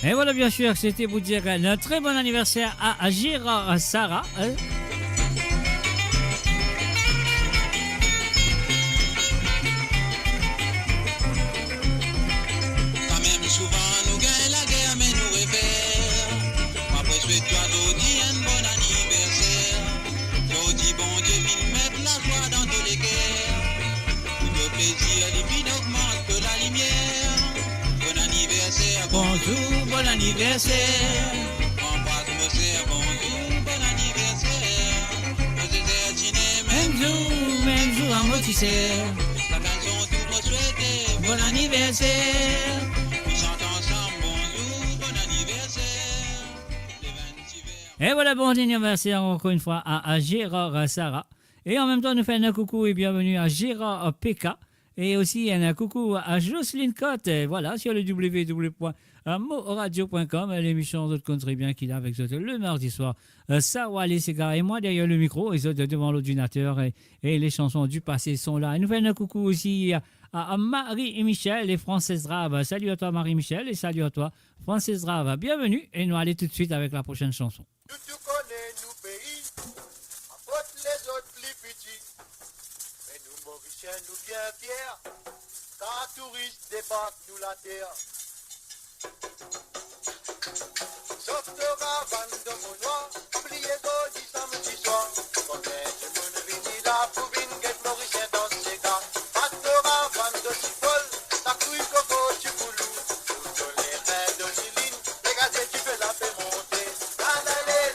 Et voilà, bien sûr, c'était pour dire un très bon anniversaire à Gérard Sarah. Bonjour, bon anniversaire. Même jour, en mot, tu sais. Bon anniversaire. Et voilà, bon anniversaire encore une fois à Gérard Sarah. Et en même temps, nous faisons un coucou et bienvenue à Gérard PK. Et aussi un coucou à Jocelyne Cotte. Voilà, sur le www.moradio.com, l'émission d'autres comptes très bien qu'il a avec eux le mardi soir. Sawa les cigares et moi derrière le micro, et autres devant l'ordinateur. Et les chansons du passé sont là. Et nous faisons un coucou aussi à Marie et Michel et Frances Rave. Salut à toi Marie-Michel et salut à toi Frances Rave. Bienvenue et nous allons tout de suite avec la prochaine chanson. Tu connais nos pays, apporte les autres plus petits. Mauriciens, nous bien fiers, quand un touriste débarque nous la terre. Sauf le ravane de mon noir, oubliez d'aujourd'hui samedi soir. Combien de monde vini là pour venir get Mauricien dans ses gars. Pas de ravane de Cipol, la couille coco du boulou. Toutes les reins de Giline, regardez qui fait la paix monter. La la la la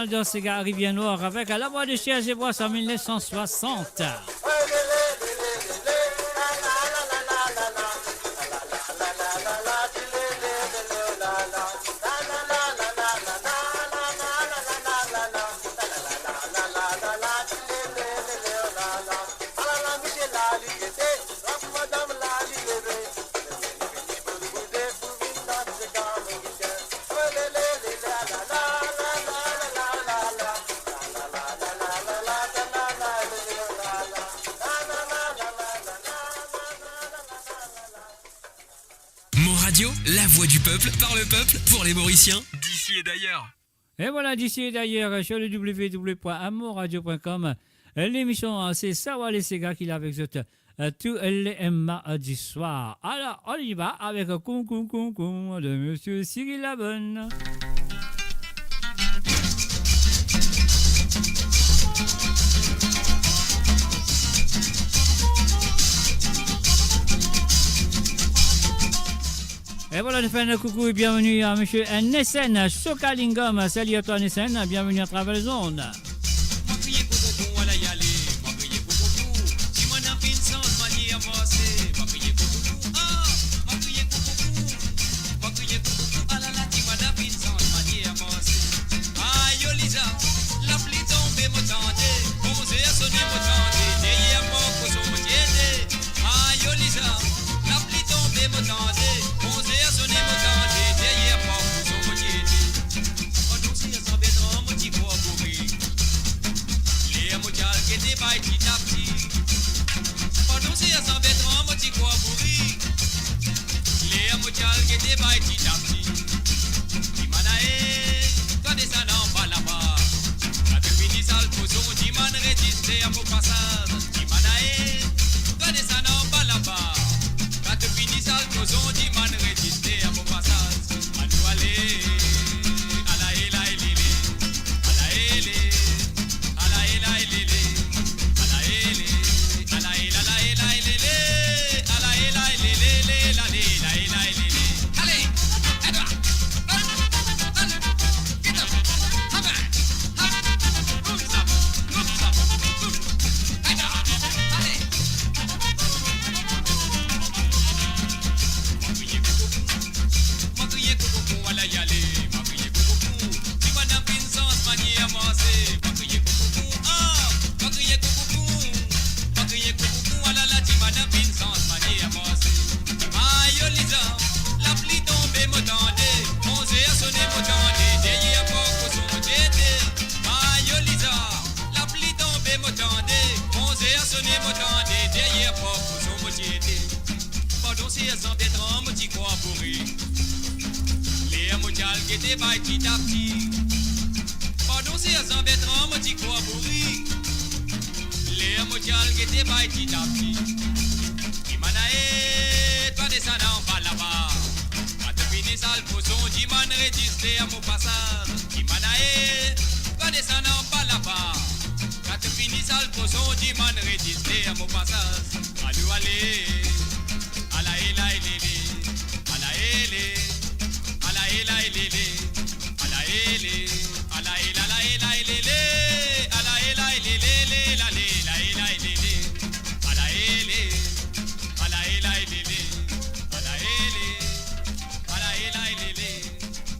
Dans ces gars Rivière Noire avec à la voix de Cher et Bois en 1960. La voix du peuple, par le peuple, pour les Mauriciens, d'ici et d'ailleurs. Et voilà, d'ici et d'ailleurs, sur le www.amourradio.com, l'émission, c'est Sawa les Sega qui l'a avec tous les mardis soirs. Alors, on y va avec Koum Koum Koum Koum de Monsieur Cyril Labonne. Et voilà, je fais un coucou et bienvenue à monsieur Nessen Sokalingom. Salut à toi Nessen, bienvenue à travers les ondes. Allez, qui était bail petit à petit. Pardon, c'est un vétéran, moi, t'y crois pourri. Les motials qui étaient bail petit à petit. Imanae, toi descendant en bas là-bas. Quand tu finis ça, le poisson, Diman résisté à mon passage. Imanae, toi descendant en bas là-bas. Quand tu finis ça, le poisson, Diman résisté à mon passage. Allô, allez, ala ela elele, ala ele, ala ela elele, ala ele, ala ela la ela elele, ala ela elele, la ela ela elele, ala ele, ala ela elele, ala ele, ala ela elele,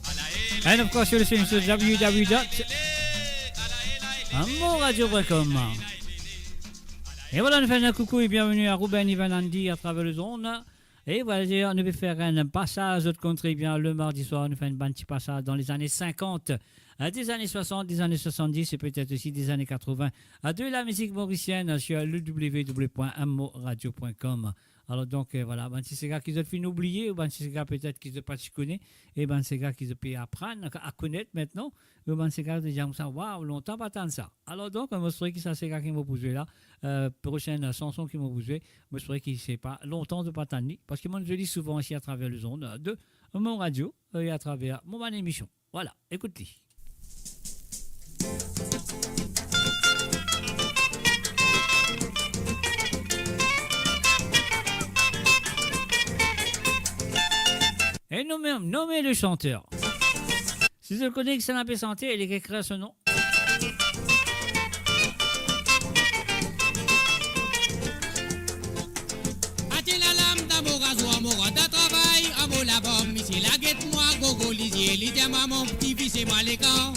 ala ele. And of course, you're listening to www.amoradio.com. Et voilà, nous faisons un coucou et bienvenue à Ruben Ivanandi à travers le zone. Et voilà, nous allons faire un passage de country bien le mardi soir. Nous faisons un petit passage dans les années 50, des années 60, des années 70 et peut-être aussi des années 80 de la musique mauricienne sur le www.amoradio.com. Alors donc voilà, ben, c'est ces gars qui ont fait oublier, ou ben, c'est ces gars peut-être qui n'ont pas connu, et ben c'est ces gars qui ont pu apprendre à connaître maintenant, ou ben c'est ces gars qui disent ça, waouh, longtemps pas tant ça. Alors donc, je serais que ça c'est ces gars qui m'ont posé là, prochaine chanson qui m'ont posé, je serais que c'est pas longtemps de pas tant, parce que moi je lis souvent ici à travers les ondes de mon radio et à travers mon émission. Voilà, écoute-les. Et nommez le chanteur. Si je connais que ça n'a pas santé, il écrit ce nom. La lame d'amour à soi, mon de travail, à mon labom, ici la guette moi, gogo lisier, l'idée mon petit fils et moi les camps.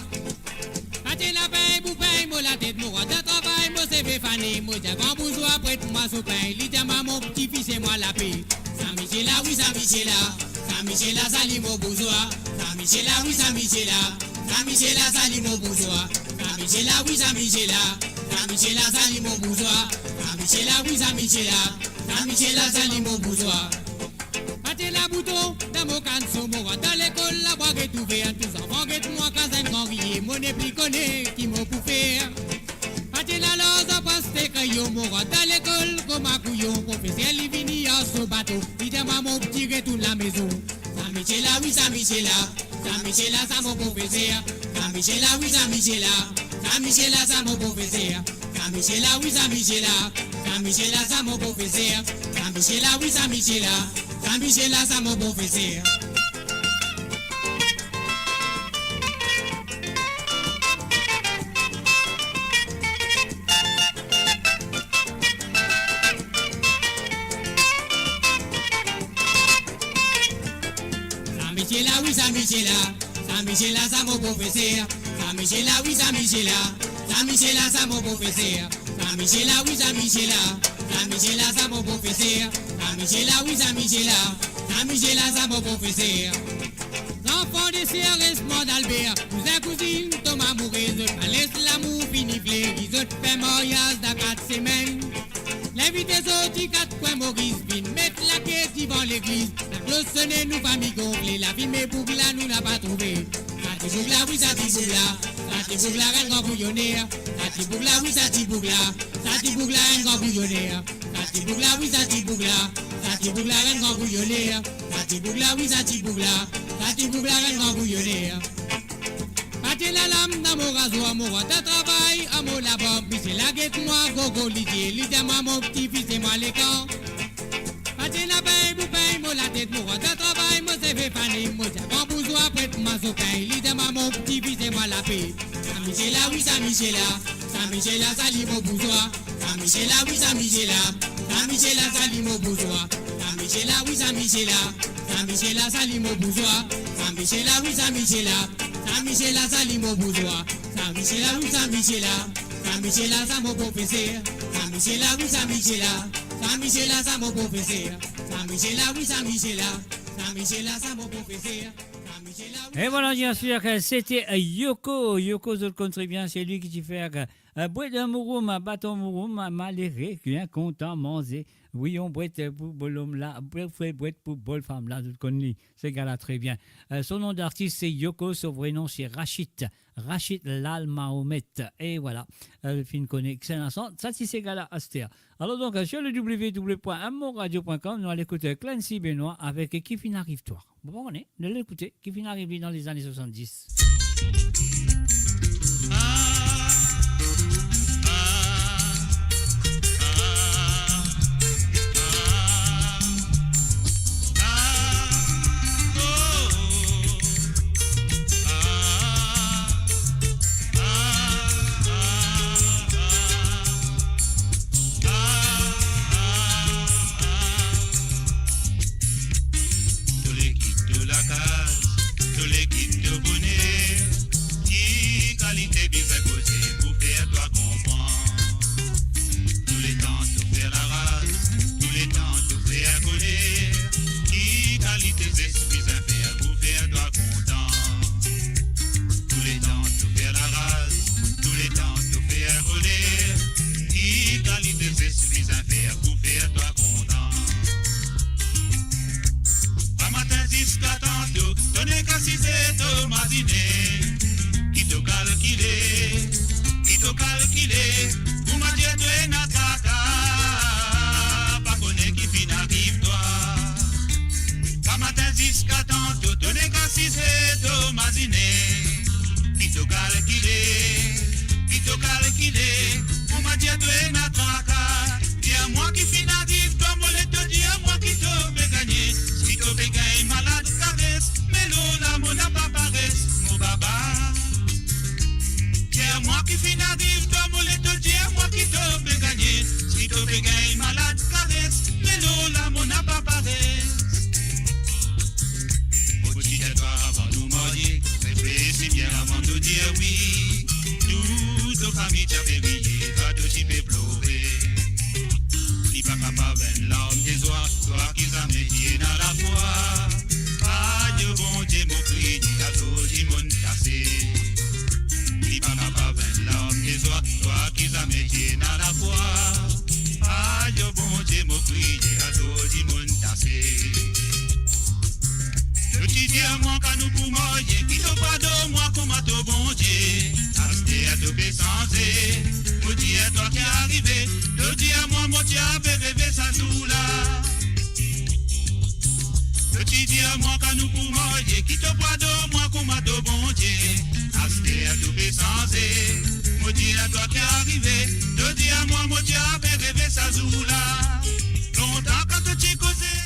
La pain, vous paye, moi la tête, mon de travail, moi c'est Féfani, moi j'ai grand bourgeois, prête moi son pain, l'idée mon petit fils et moi la paix. Saint-Michel là, oui, Saint-Michel là. Saint-Michel là, salimo bourgeois. Saint-Michel là, oui, Saint-Michel là. Saint-Michel là, salimo bourgeois. Saint-Michel là, oui, Saint-Michel là. Saint-Michel là, salimo bourgeois. Saint-Michel là, oui, Saint-Michel là. Saint-Michel là, salimo bourgeois. Pâté la bouton, dans mon canson, moi, dans l'école, la boîte est ouverte. Tous enfants, moi, quand un grand rier, mon épli connaît, qui m'a coupé. Pâté la loge, passe tes crayons, moi, dans l'école, comme un couillon, professeur, il vini à ce bateau. Il dit, maman, petit retourne la maison. Saint-Michel là, oui, Saint-Michel là. Saint-Michel là, ça mon professeur. Saint-Michel là, oui, Saint-Michel là. Saint-Michel là, ça mon professeur. Saint-Michel là, oui, Saint-Michel là. Saint-Michel là, ça mon professeur. Saint-Michel là, oui, Saint-Michel là. Saint-Michel là, ça mon professeur. Saint-Michel là, oui, Saint-Michel là. Saint-Michel là, ça mon professeur. Saint-Michel là, oui, Saint-Michel là. Saint-Michel là, ça mon professeur. Saint-Michel là, oui, Saint-Michel là. Saint-Michel là, ça mon professeur. Saint-Michel là, oui, Saint-Michel là. Saint-Michel là, ça mon professeur. L'enfant des CRS d'Albert, cousin, cousine, Thomas Mouret, laisse l'amour finiflé, ils ont fait mariage dans 4 semaines. L'invité sorti 4 coins Maurice vine, mettre la caisse devant l'église. La cloche sonnait, nous famille gonflée, la vie mais pour là, nous n'a pas trouvé. Sati Bougla, oui, Sati Bougla. Sati Bougla, un grand bouillonnaire. Sati Bougla, oui, Sati Bougla. Sati Bougla, un grand bouillonnaire. Sati Bougla, oui, Sati Bougla. Sati Bougla, un grand bouillonnaire. Sati Bougla, oui, Sati Bougla. Sati Bougla, un grand bouillonnaire. Pâté la lame dans mon rasoir, mon roi de travail, à mon labor, puis c'est la guette moi, gogo litier, l'idée moi, mon petit fils et moi les camps. Pâté la paille, vous paye, moi la tête, mon roi de travail, moi c'est Féfani, moi j'ai grand bourgeois, prête moi son pain, l'idée moi, mon petit fils et moi la paix. Saint-Michel là, oui, Saint-Michel là. Saint-Michel là, salit mon bourgeois. Saint-Michel là, oui, Saint-Michel là. Saint-Michel là, salit mon bourgeois. Saint-Michel là, oui, Saint-Michel là. Saint-Michel là, salit mon bourgeois. Saint-Michel là, oui, Saint-Michel là. Saint-Michel là, salit mon bourgeois. Saint-Michel là, oui, Saint-Michel là. Saint-Michel là, ça mon professeur. Saint-Michel là, oui, Saint-Michel là. Saint-Michel là, ça mon professeur. Saint-Michel là, oui, Saint-Michel là. Saint-Michel là, ça mon professeur. Et voilà, bien sûr, c'était Yoko. Yoko, je le connais très bien, c'est lui qui fait bois de mouroum, bâton mouroum, malheureux, bien content, manger. Oui, on boite pour bol homme là, boite pour bol femme là, tout connais, ce gars-là très bien. Son nom d'artiste c'est Yoko, son vrai nom c'est Rachid Lal Mahomet. Et voilà, le film connaît excellent son. Ça, c'est ces gars-là, Astéa. Alors donc, sur le www.amourradio.com, nous allons écouter Clancy Benoît avec Qui fin arrive-toi. Bon, on est, de l'écouter, Qui fin arrive dans les années 70.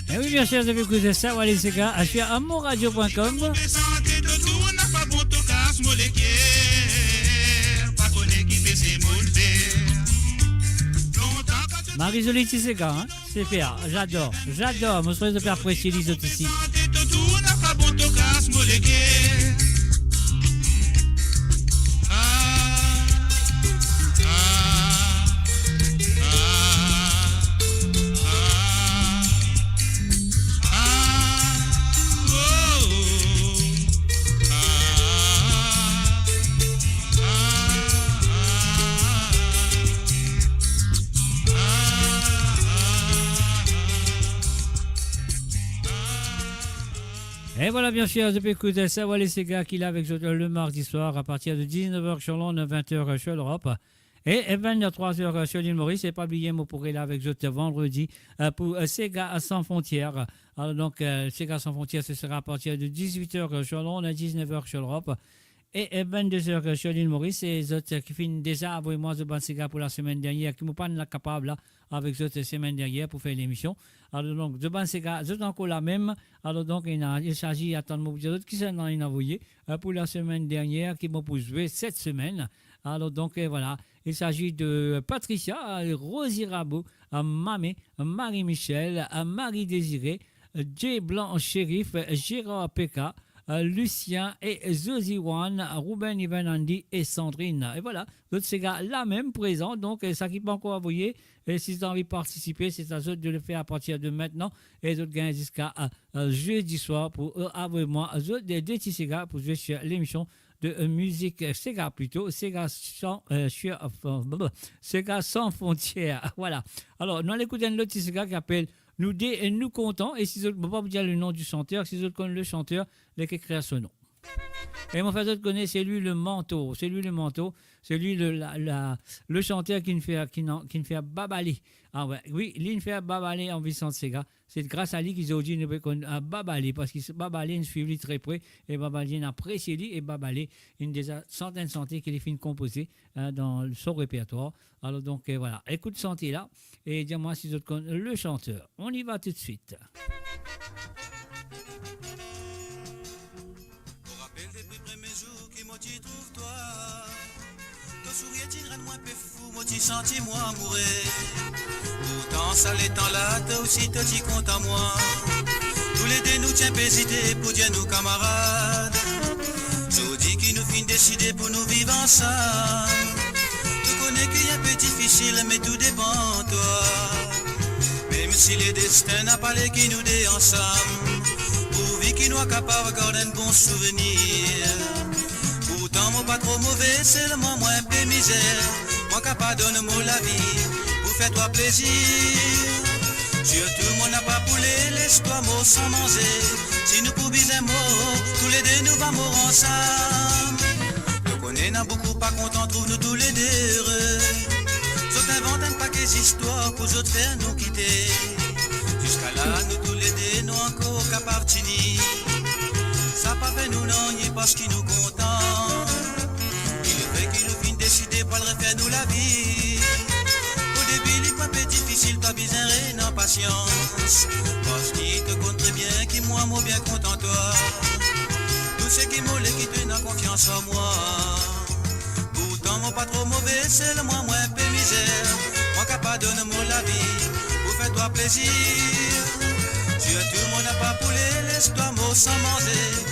Et oui, bien sûr, vous avez écouté ça, voilà les gars, je suis à amourradio.com. Marie-Jolie Tissega, hein? C'est faire, j'adore, mon souhait de faire apprécier les autres ici. Et voilà, bien sûr, je peux écouter ça, voilà ces gars qui là avec le mardi soir à partir de 19h sur Londres, 20h sur l'Europe. Et 23h sur l'île Maurice, et pas oublier, moi pourrez là avec eux vendredi pour Sega sans frontières. Alors donc, Sega sans frontières, ce sera à partir de 18h sur Londres, 19h sur l'Europe. Et 22h sur l'île Maurice, et les autres qui finissent déjà avec moi de Bansega pour la semaine dernière, qui ne m'ont pas capable avec les autres semaine dernière pour faire l'émission. Alors donc, de Bansega, c'est encore la même. Alors donc, il s'agit d'attendre d'autres qui sont envoyés pour la semaine dernière, qui m'ont pour jouer cette semaine. Alors donc, voilà, il s'agit de Patricia, Rosie Rabot, Mamé, Marie-Michel, Marie-Désirée, J. Blanc Shérif, Gérard Pekka, Lucien et Zosie Wan, Ruben Ivanandi et Sandrine. Et voilà, d'autres ces gars là même présents. Donc, ça qui peut encore envoyer. Et si vous avez envie de participer, c'est à eux de le faire à partir de maintenant. Et d'autres gagnent jusqu'à jeudi soir pour avoir moi, des petits gars pour jouer sur l'émission de musique Sega plutôt, Sega sans frontières. Voilà. Alors, nous allons écouter un autre Sega qui appelle Nous dé et nous contents. Et si vous ne pouvez pas vous dire le nom du chanteur, si vous connaissez le chanteur, vous allez écrire son nom. Et mon frère connaît, c'est lui le manteau, c'est lui le chanteur qui ne fait babaler. Ah ouais, oui, il ne fait babaler en Vicente Sega. C'est grâce à lui qu'ils ont dit à babaler, parce qu'il babalé, il suit très près, et babalé, il apprécie lui, et babalé, une des centaines de chanteurs qu'il a fait composer dans son répertoire. Alors donc voilà, écoute chanter là, et dis-moi si vous connaissez le chanteur. On y va tout de suite. Tu trouves toi, ton sourire t'y rend moins peu fou, moi tu senti moi mourir. Pourtant ça l'étant là, toi aussi toi t'y compte à moi. Tous les deux nous tiens hésiter pour dire nos camarades. Je dis qu'il nous fin décider pour nous vivre ensemble. Tu connais qu'il y a un peu difficile mais tout dépend de toi. Même si le destin n'a pas les qui nous dé ensemble. Pourvu qu'il nous soit capable de garder un bon souvenir. Pourtant, moi pas trop mauvais, c'est le moins peu misère. Moi capable de donner la vie, pour faire toi plaisir. Surtout, moi n'a pas poulet, laisse-toi mot sans manger. Si nous pouvons un mot, tous les deux nous vamos ensemble. Nous connaissons beaucoup pas content, trouve-nous tous les deux heureux. Je t'invente un paquet d'histoires pour autres faire nous quitter. Jusqu'à là, nous tous les deux, nous encore capables de finir. Ça pas fait nous non, ni parce qu'il nous content. Il fait qu'il nous fin décider pas le refaire nous la vie. Au début, il est un peu difficile, pas besoin en patience. Parce qu'il te compte très bien, qu'il moi bien content toi. Tout ce qui m'ole qui te n'a confiance en moi. Pourtant, moi pas trop mauvais, c'est le moins peu misère. Moi capable de donner la vie, pour faire toi plaisir. Tout le monde n'a pas poulet, laisse-toi mot sans manger.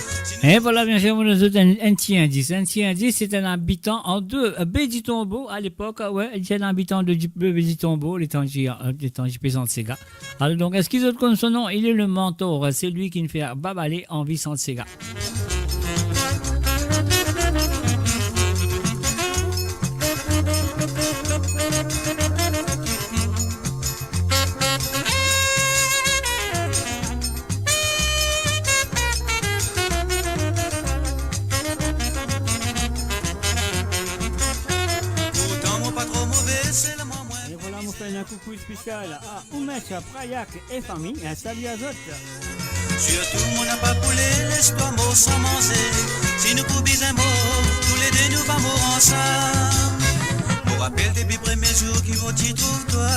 Et voilà, bien sûr, nous avons un petit indice. Un petit indice, c'est un habitant en deux. Béditombo, à l'époque, ouais, il était un habitant de Béditombo, les temps Vicente Sega. Alors, donc, est-ce qu'ils ont comme son nom? Il est le mentor, c'est lui qui nous fait babaler en Vicente Sega. Un coucou spécial à Oumecha, Prayak et famille. Salut à autres. Surtout, mon n'a pas poulet, laisse-toi mot sans manger. Si nous pouvons un mot, tous les deux nous vamos ensemble. On rappelle depuis premiers jours qui vont t'y trouver toi.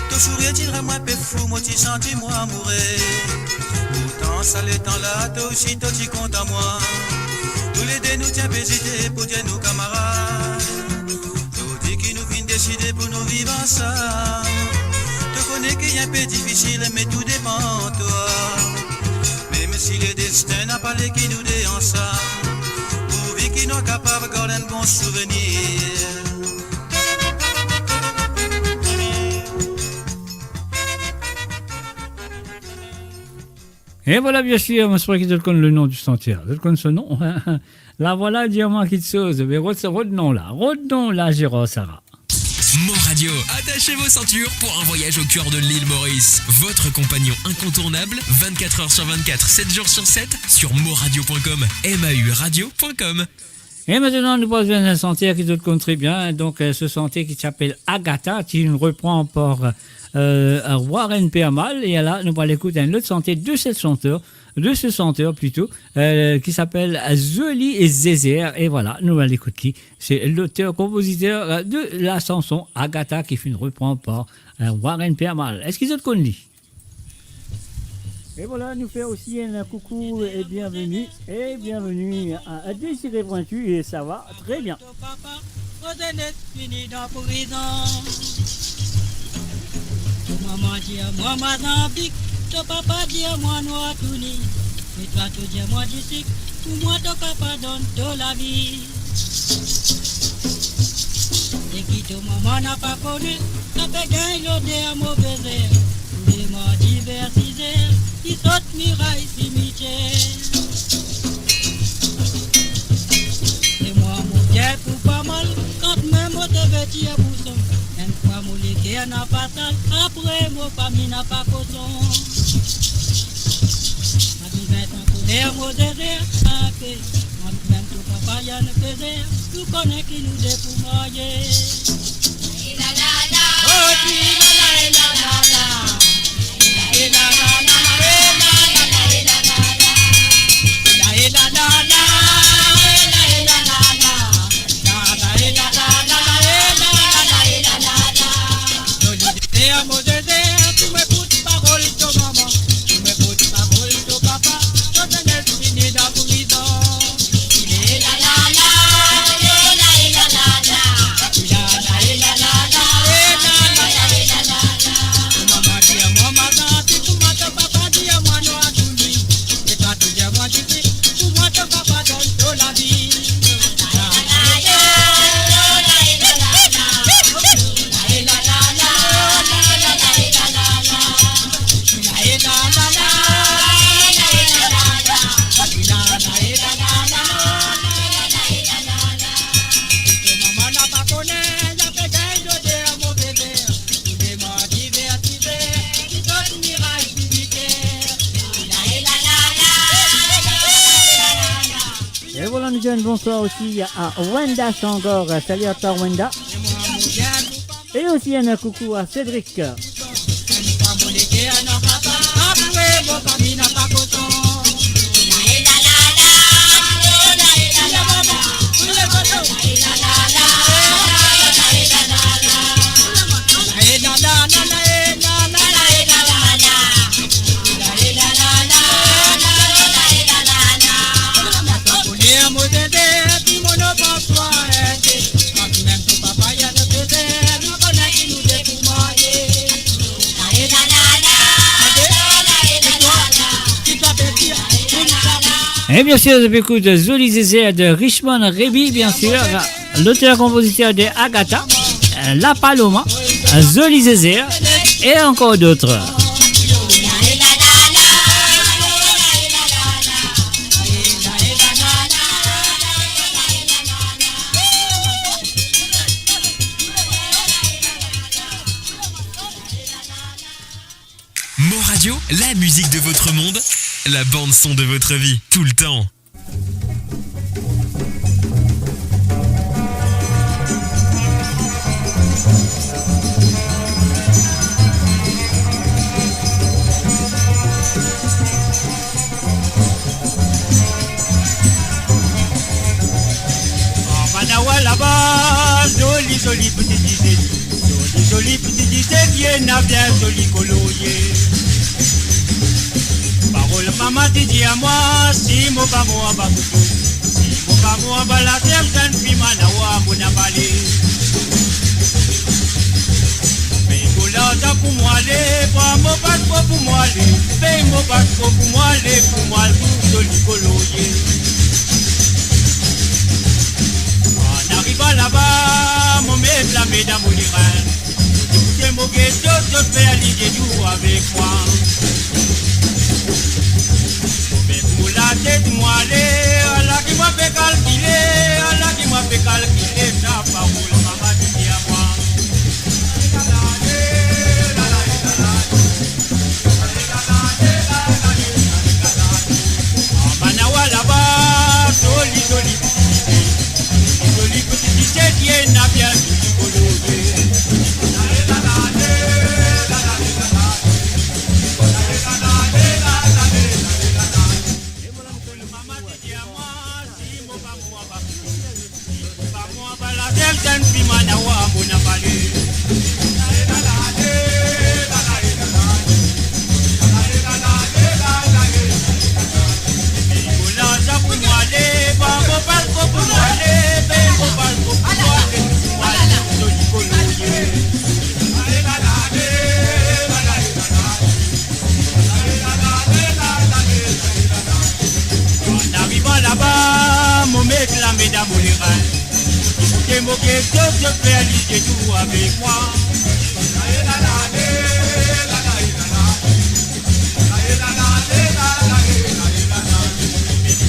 Ton sourire t'y rend moins peu fou, moi t'y senti moi mourir. Pourtant, ça l'étant là, toi aussi toi t'y comptes à moi. Tous les deux nous tiens hésiter pour dire nos camarades. Décider pour nous vivre ensemble. Tu connais qu'il y a un peu difficile, mais tout dépend de toi. Même si le destin n'a pas les qui nous dé ensemble, pourvu qu'ils nous capables de garder un bon souvenir. Et voilà, bien sûr, je crois qu'il connaît le nom du chanteur. Je connais ce nom. Là, voilà, dis-moi quelque chose. Mais retenons là, Gérard Sarah. Mo Radio, attachez vos ceintures pour un voyage au cœur de l'île Maurice. Votre compagnon incontournable, 24 heures sur 24, 7 jours sur 7, sur moradio.com, mauradio.com. Et maintenant, nous passons à un chanteur qui te connaît très bien. Donc, ce chanteur qui s'appelle Agatha, qui nous reprend par Warren Permal. Et là, nous allons écouter un autre chanteur de ce chanteur plutôt, qui s'appelle Zoli et Zézer. Et voilà, nous allons écouter qui. C'est l'auteur-compositeur de la chanson Agatha qui fait une reprendre par Warren Permal. Est-ce qu'ils ont connu? Et voilà, nous fait aussi un coucou et bienvenue. Et bienvenue à Désiré Pointu. Et ça va très bien. Maman dit à moi Mozambique, ton papa dit à moi Noatouni, et toi tu dis à moi d'ici, pour moi ton papa donne toute la vie. Et qui ton maman n'a pas connu, ça fait gagner l'odeur à mauvais air. Tous les mots diversisés, qui sautent mirailles cimetière. petit bousson. Un fois moulé qui n'a pas tal, après mon famille n'a pas coton. Ma vie va être en colère, mon désert, tapé. Même tout papa y a ne faisait, tout connaît qui nous dépoumoyer. La la la, oh la la la la, la la la la, la la la la. Bonsoir aussi à Wenda Changor, salut à toi Wenda. Et aussi un coucou à Cédric. Et bien sûr, je écoute Zoli Zézé de Richmond Rebi, bien sûr, l'auteur-compositeur de Agatha, La Paloma, Zoli Zézé et encore d'autres. Mo Radio, la musique de votre monde, la bande son de votre vie, tout le temps. Manawa là-bas, joli joli petit idée, joli petit idée, bien bien joli colorier. Parole maman dit à moi, si mon pas moi va couteau, si mon pas moi va la terre, jeune fille manawa mon abalé. Mais pour moi aller, mon passeport pour moi aller, paye mon passeport pour moi aller, pour moi le joli colorier. En arrivant là-bas, mon maître la mesdames au lirin, c'est mon question, je fais aller des jours avec moi. Pour la tête, moi aller, Allah qui m'a fait calculer, Allah qui m'a fait calculer, ça parole, maman dit à moi. Manawa là-bas, joli joli joli petit tête, n'a bien coloré. Jeune fille manawa mon abalé. En arrivant là-bas, mon mec la mesdames au lirin. Écoutez mon question, je fais aller tout avec moi.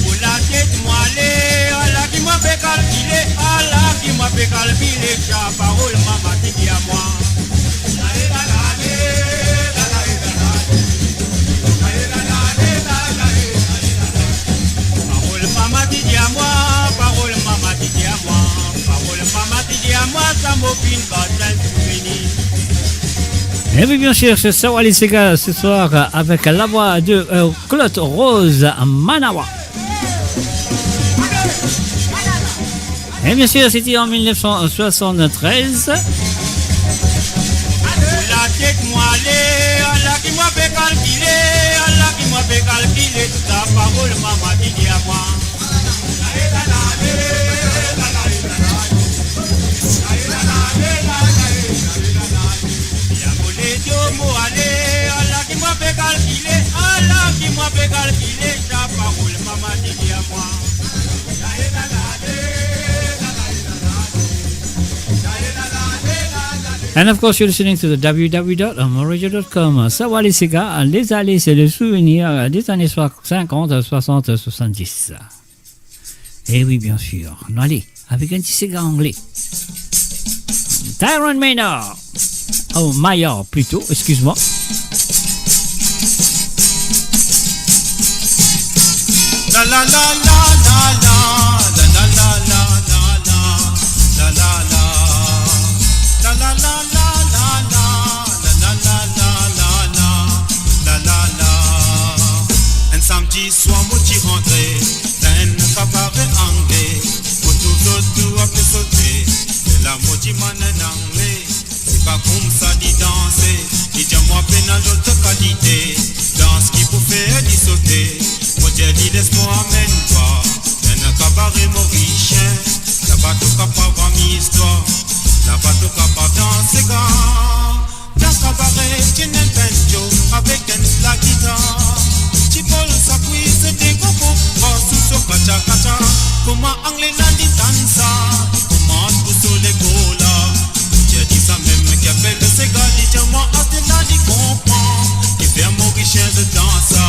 Pour la tête, moi aller, Allah qui m'a fait calculer, Allah qui m'a fait fait calculer ta parole, maman, dit à moi. Parole, maman, dit à moi. Parole, maman, dit à moi. Parole, maman, dit à moi. Ça m'opine pas d'un souvenir. Et oui, bien sûr, c'est ça, les Sega ce soir avec la voix de Claude Rose Manawa. Et bien sûr, c'était en 1973. La tête moi Allah qui m'a fait calculer toute la parole, maman dit à moi. Allah qui m'a fait calculer ta parole, maman dit à moi. And of course, you're listening to the www.moradio.com. Savoir les Sega, les allées, c'est le souvenir des années 50, 60, 70. Et oui, bien sûr. Non, allez, avec un petit Sega anglais. Tyrone Maynard. Oh, Maillard plutôt, excuse-moi. La la la la la la la la la la la la la la. La la la la la la la la la la la la. Un samedi soir, moi j'y rentrais, dans un cabaret anglais, pour tout l'autre à fait sauter. Et la moitié m'en est anglais, c'est pas comme ça d'y danser. Il dit moi peine à l'autre qualité, danse qui pour faire d'y sauter. Moi j'ai dit laisse-moi amène-toi, dans un cabaret mauricien, là-bas tout capable à mi histoire. La bateau capable dans ses gars. Dans cabaret, tu n'es pas avec la guitare. Tu voles sa cuisse, des cocos, sous son kacha. Comment anglais n'a dit dansa? Comment tout les cola? J'ai dit ça même qui appelle le ségal. Dis-moi, à tes là, dit comprend. Qui fait mauricien de dansa.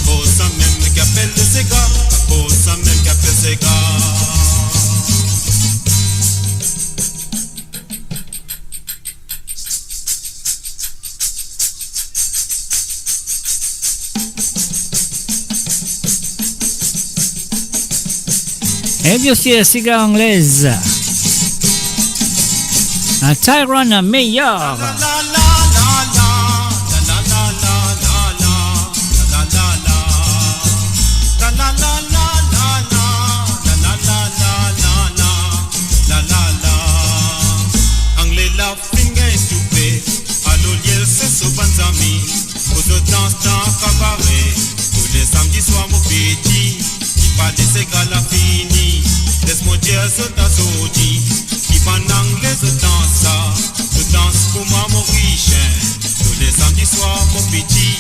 Pour ça même qui appelle le ségal. Pour ça même qui appelle ségal. Et bien sûr, Sega anglaise. Un Tyrone Maillard. Anglais la finger stupé, allo liel c'est so banzami, pour de danse dans cabaret, tous les samedis soirs mon petit. Pas de ségal la fini, laisse-moi dire ce tasodi. Qui va en anglais je danse pour ma mauricien. Tous les samedis soirs mon petit,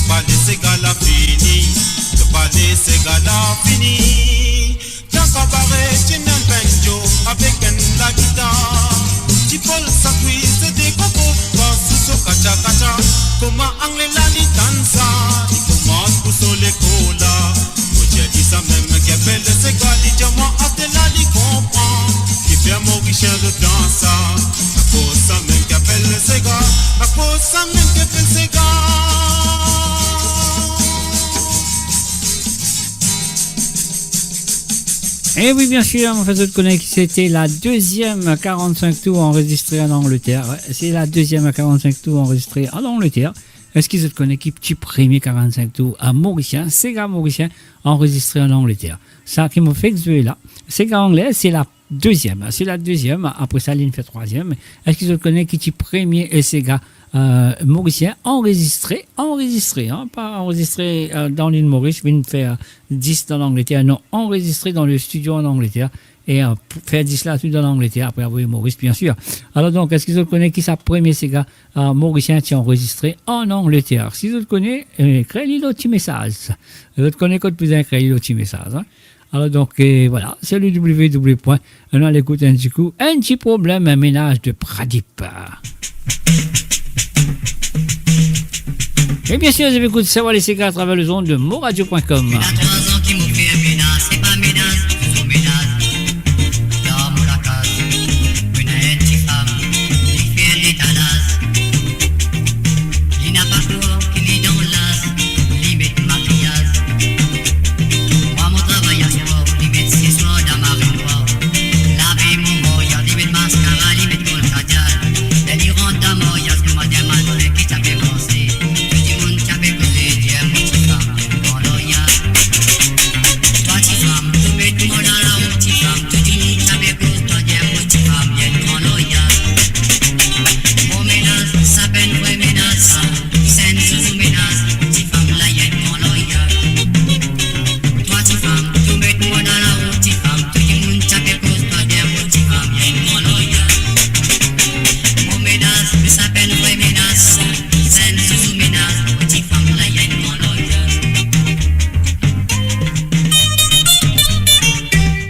pas de ségal la fini, pas de ségal la fini. Dans cabaret tu n'aimes pas Joe avec la guitare. Tu voles sa cuisse des cocos, sous son kacha. Comment anglais la dit dansa, il commence pour son l'écola. J'ai dit ça même qui appelle le ségal, dis-moi à tes là, dit comprend. Qui fait mauricien de dansa. À cause ça même qui appelle le ségal. À cause ça même qui appelle le ségal. Et oui, bien sûr, en fait, je connais que c'était la deuxième 45 tours enregistrée en Angleterre. C'est la deuxième 45 tours enregistrée en Angleterre. Est-ce qu'ils se connaissent qui petit premier 45 tours à Mauricien, Sega Mauricien, enregistré en Angleterre. Ça qui m'a fait que je vais là. Sega anglais, c'est la deuxième. C'est la deuxième. Après ça, l'île fait troisième. Est-ce qu'ils se connaissent qui petit premier et Sega Mauricien enregistré, hein, pas enregistré dans l'île Maurice, mais faire 10 dans l'Angleterre, non, enregistré dans le studio en Angleterre. Et faire 10 là tout dans l'Angleterre, après avoir Maurice, bien sûr. Alors donc, est-ce qu'ils connaissent qui sa premier Sega mauricien qui est enregistré en Angleterre? Si vous le connaissez, créez-le petit message. Vous le connaissez quand vous avez créé le petit message. Hein? Alors donc, voilà, c'est le www. On a l'écoute un petit coup. Un petit problème, un ménage de Pradip. Et bien sûr, je vais écouter savoir les Sega à travers le zone de moradio.com. Il y a 3 ans qui m'ont fait un ménage, c'est pas ménage, c'est ménage. Dans mon la case,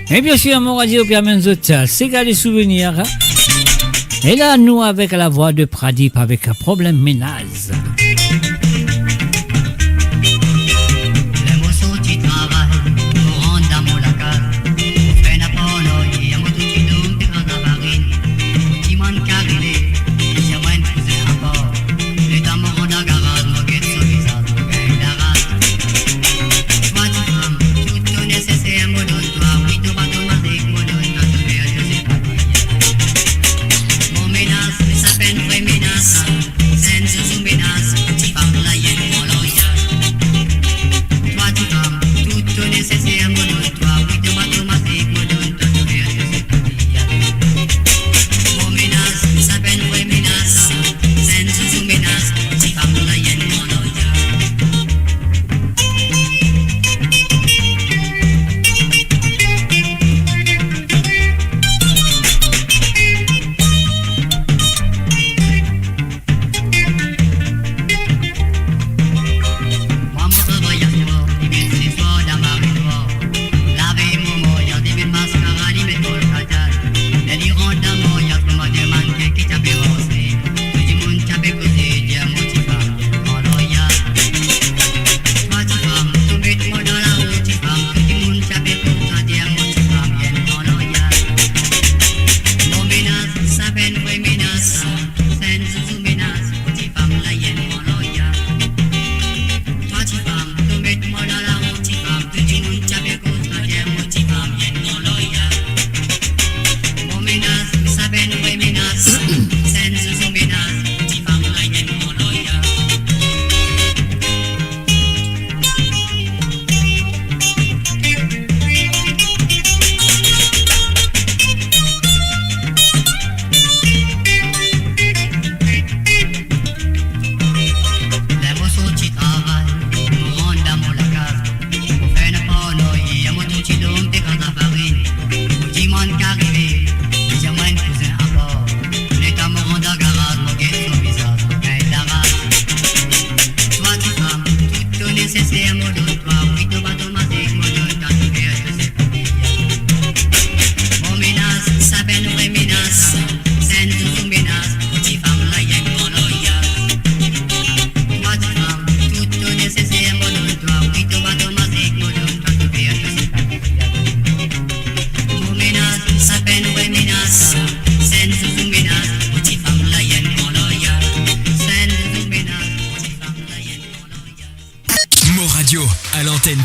Et bien sûr, mon radio permet de c'est qu'à les souvenirs. Et là, nous, avec la voix de Pradip, avec un problème ménage.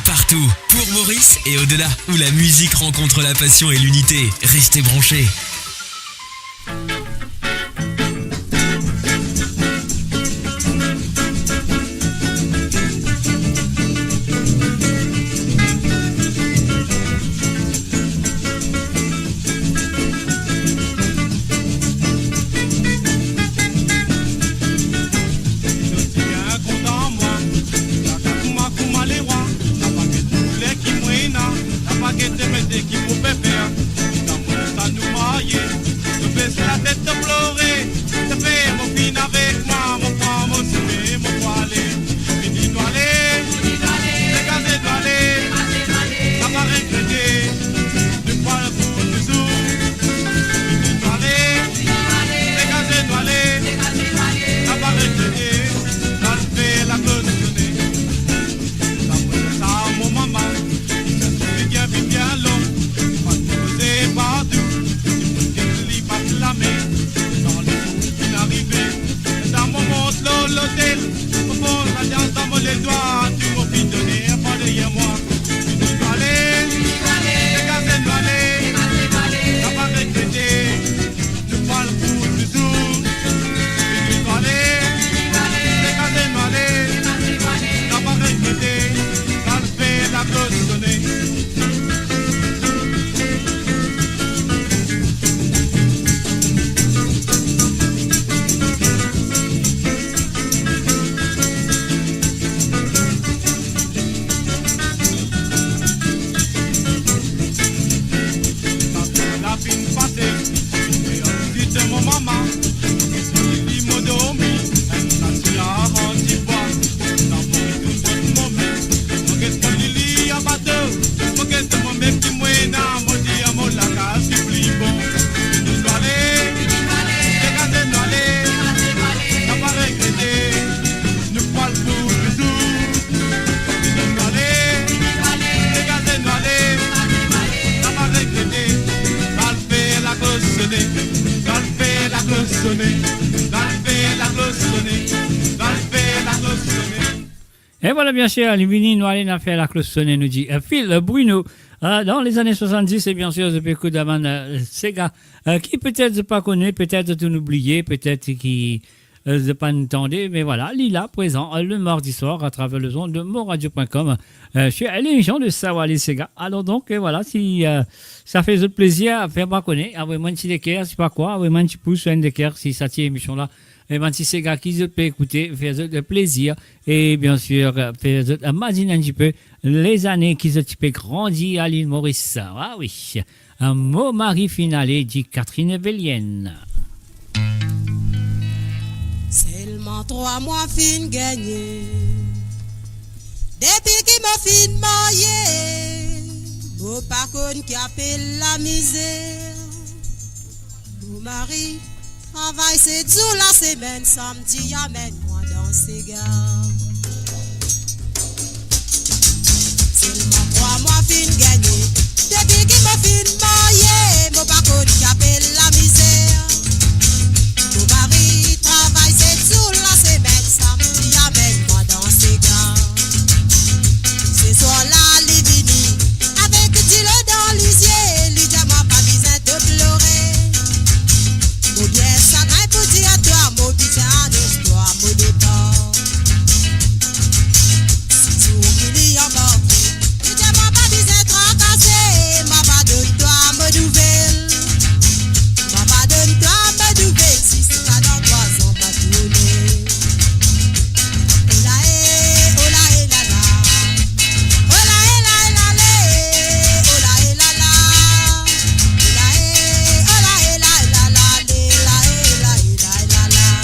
Partout, pour Maurice et au-delà, où la musique rencontre la passion et l'unité. Restez branchés. Qui pour faire, dans mon nous Et voilà, bien sûr, les Vini nous allons faire la cloche sonner, nous dit Phil Bruno. Dans les années 70, et bien sûr, depuis coup d'avant, Sega, qui peut-être pas connaît, peut-être tout oublié, peut-être qui ne pas entendre, mais voilà, Lila présent le mardi soir à travers le son de moradio.com chez l'émission de Savoir les Sega. Alors donc, voilà, si ça fait plaisir, faire pas connaître, avoir moins de d'équerre, c'est pas quoi, avoir moins de pouces, un d'équerre, si ça tient émission là. Et bien, si c'est gars qui se peut écouter, faire de plaisir. Et bien sûr, faire imaginer un petit peu les années qui se peut grandir à l'île Maurice. Ah oui. Un mot mari finale dit Catherine Vélienne. Seulement 3 mois fin gagné. Depuis qu'il m'a fin marié. Beau par contre qui appelle la misère. Mon mari. Travail c'est jour la semaine, samedi amène-moi dans ces gars. Seulement 3 mois fin gagné. Depuis qu'il m'a fin marié, mon pas connu qui appelle la misère. Mon mari travaille c'est jour la semaine, samedi amène-moi dans ces gars. Ce soir-là, les vini, avec du lait dans les yeux, lui dis-moi pas besoin de pleurer. Mon bien sacré pour dire à toi, mon bien en espoir, mon départ. Si tu oublies en bas, ne dis-moi pas besoin de tracasser. Ma pas de toi, me nouvelle. Ma pas de toi, me nouvelle. Si c'est pas dans 3 ans, ma tournée. Oh là, oh là, oh là, là. Oh là, oh là, oh là, là. Oh là, oh là, là. Oh là, oh là, oh là, là, là.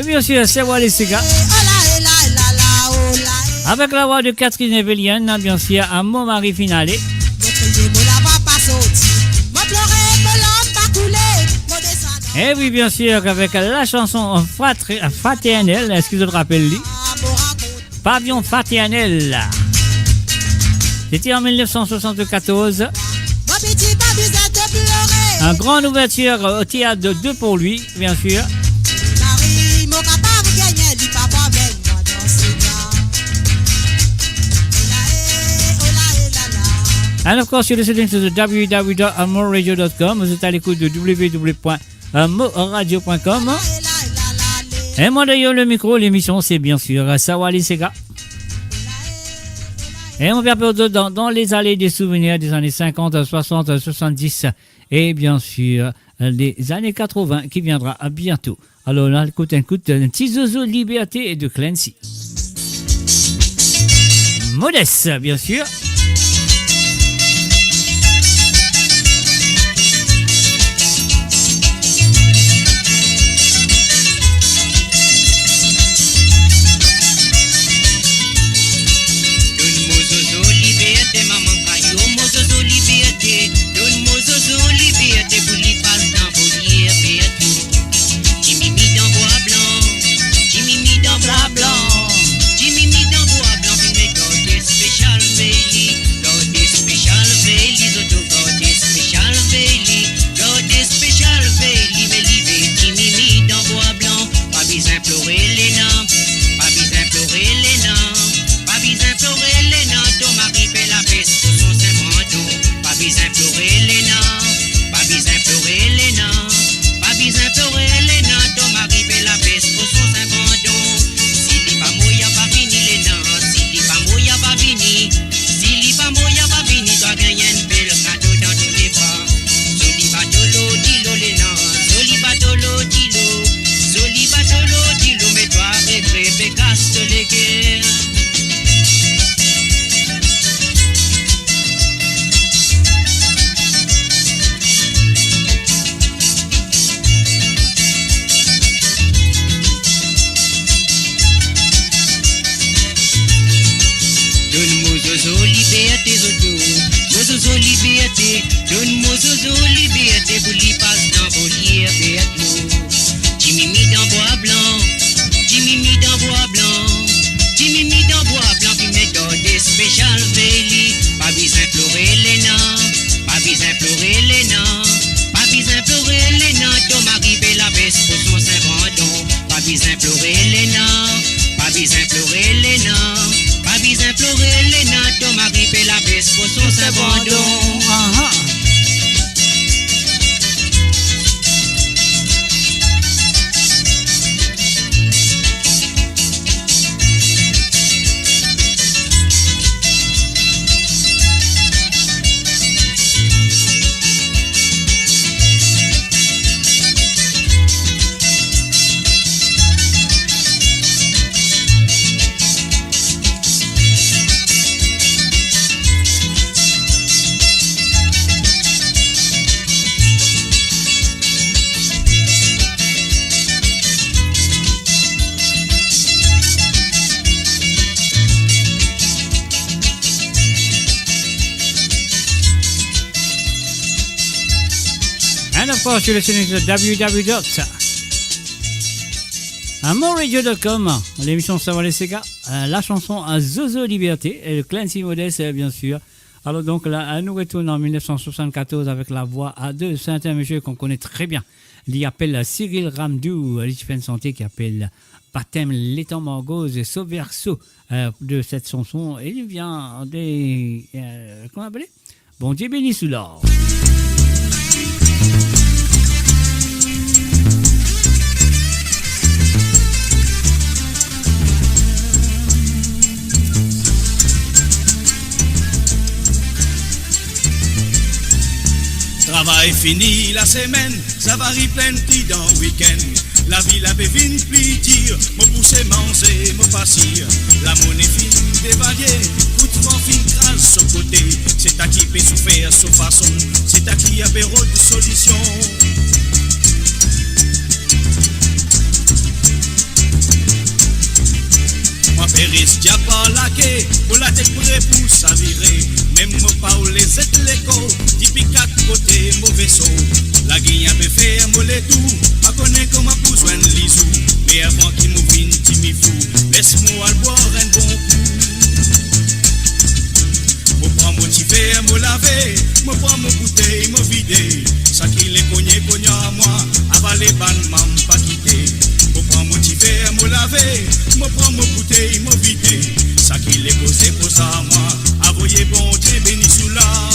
Bien sûr, c'est Wally Sega. Avec la voix de Catherine Vélienne, bien sûr, à mon mari finale. Et oui, bien sûr, avec la chanson Fraternelle, est-ce que je te rappelle lui? Pavillon Fraternelle. C'était en 1974. Un grande ouverture au théâtre de 2 pour lui, bien sûr. And of course, you're listening to the www.amoradio.com. Vous êtes à l'écoute de www.amoradio.com. Et moi d'ailleurs, le micro, l'émission, c'est bien sûr Savoir les Sega. Et on vient dans les allées des souvenirs des années 50, 60, 70 et bien sûr les années 80 qui viendra bientôt. Alors là, écoute un petit zozo Liberté de Clancy. Modeste, bien sûr. Blanc, pleurer les nains, pas besoin pleurer les nains, pas besoin pleurer les nains, ton mari fait la baisse pour son abandon. S'il n'est pas mouillé, pas fini les nains, s'il n'est pas mouillé, pas fini, s'il n'est pas mouillé, pas fini, toi gagner une belle cadeau dans tous les bras. Joli batolo, dis-le les nains, joli batolo, dis-le, joli batolo, dis-le, mais toi regret, casse les guerres. Liberté, Zozo, liberté, donne-moi Zozo, liberté, pour l'y passe dans vos bête l'eau. Timimi dans bois blanc, Timimi dans bois blanc, Timimi dans bois blanc, puis méthode spéciale Véli. Pas besoin pleurer les nains, pas besoin pleurer les nains, pas besoin pleurer les nains, ton mari fait la baisse pour son Saint-Vendon. Pas besoin pleurer les nains, pas besoin pleurer les nains. Pas besoin pleurer les nains, ton mari fait la baisse pour son abandon. And of course, you're listening to www.amourradio.com, l'émission Savoir les Sega, la chanson à Zozo Liberté, et le Clancy Modeste, bien sûr. Alors donc là, nous retournons en 1974 avec la voix à de certains monsieur qu'on connaît très bien. Il appelle Cyril Ramdou, Richpen Santé, qui appelle Baptême l'étang Morgose et Sauverso de cette chanson. Et il vient des... comment appeler? Bon Dieu béni sous l'or. Travail fini la semaine, ça varie plein de petits dans le week-end. La ville avait vine plus dire, me pousser manger, me passer. La monnaie fine dévaluée, toute mon fin crase sur côté. C'est à qui peut souffrir sur façon, c'est à qui a béro de solution. Moi péris dia pas laqué, pour la tête près pour s'avirer. Même moi pas ou les êtes l'écho, depuis quatre côtés mauvais saut. La guigne avait fait moller tout, pas connaître comment pour joindre l'isou. Mais avant qu'il m'ouvre timi fou, laisse-moi le boire un bon coup. Moi prends motiver, me laver, me prends mon bouteille, me vider. Ça qui les cogne à moi, avaler ban m'en pas quitter. Me prends motiver, me laver, me prends mon bouteille, me vider. Ça qui les cause pour ça moi, avoyez bon Dieu béni sous là.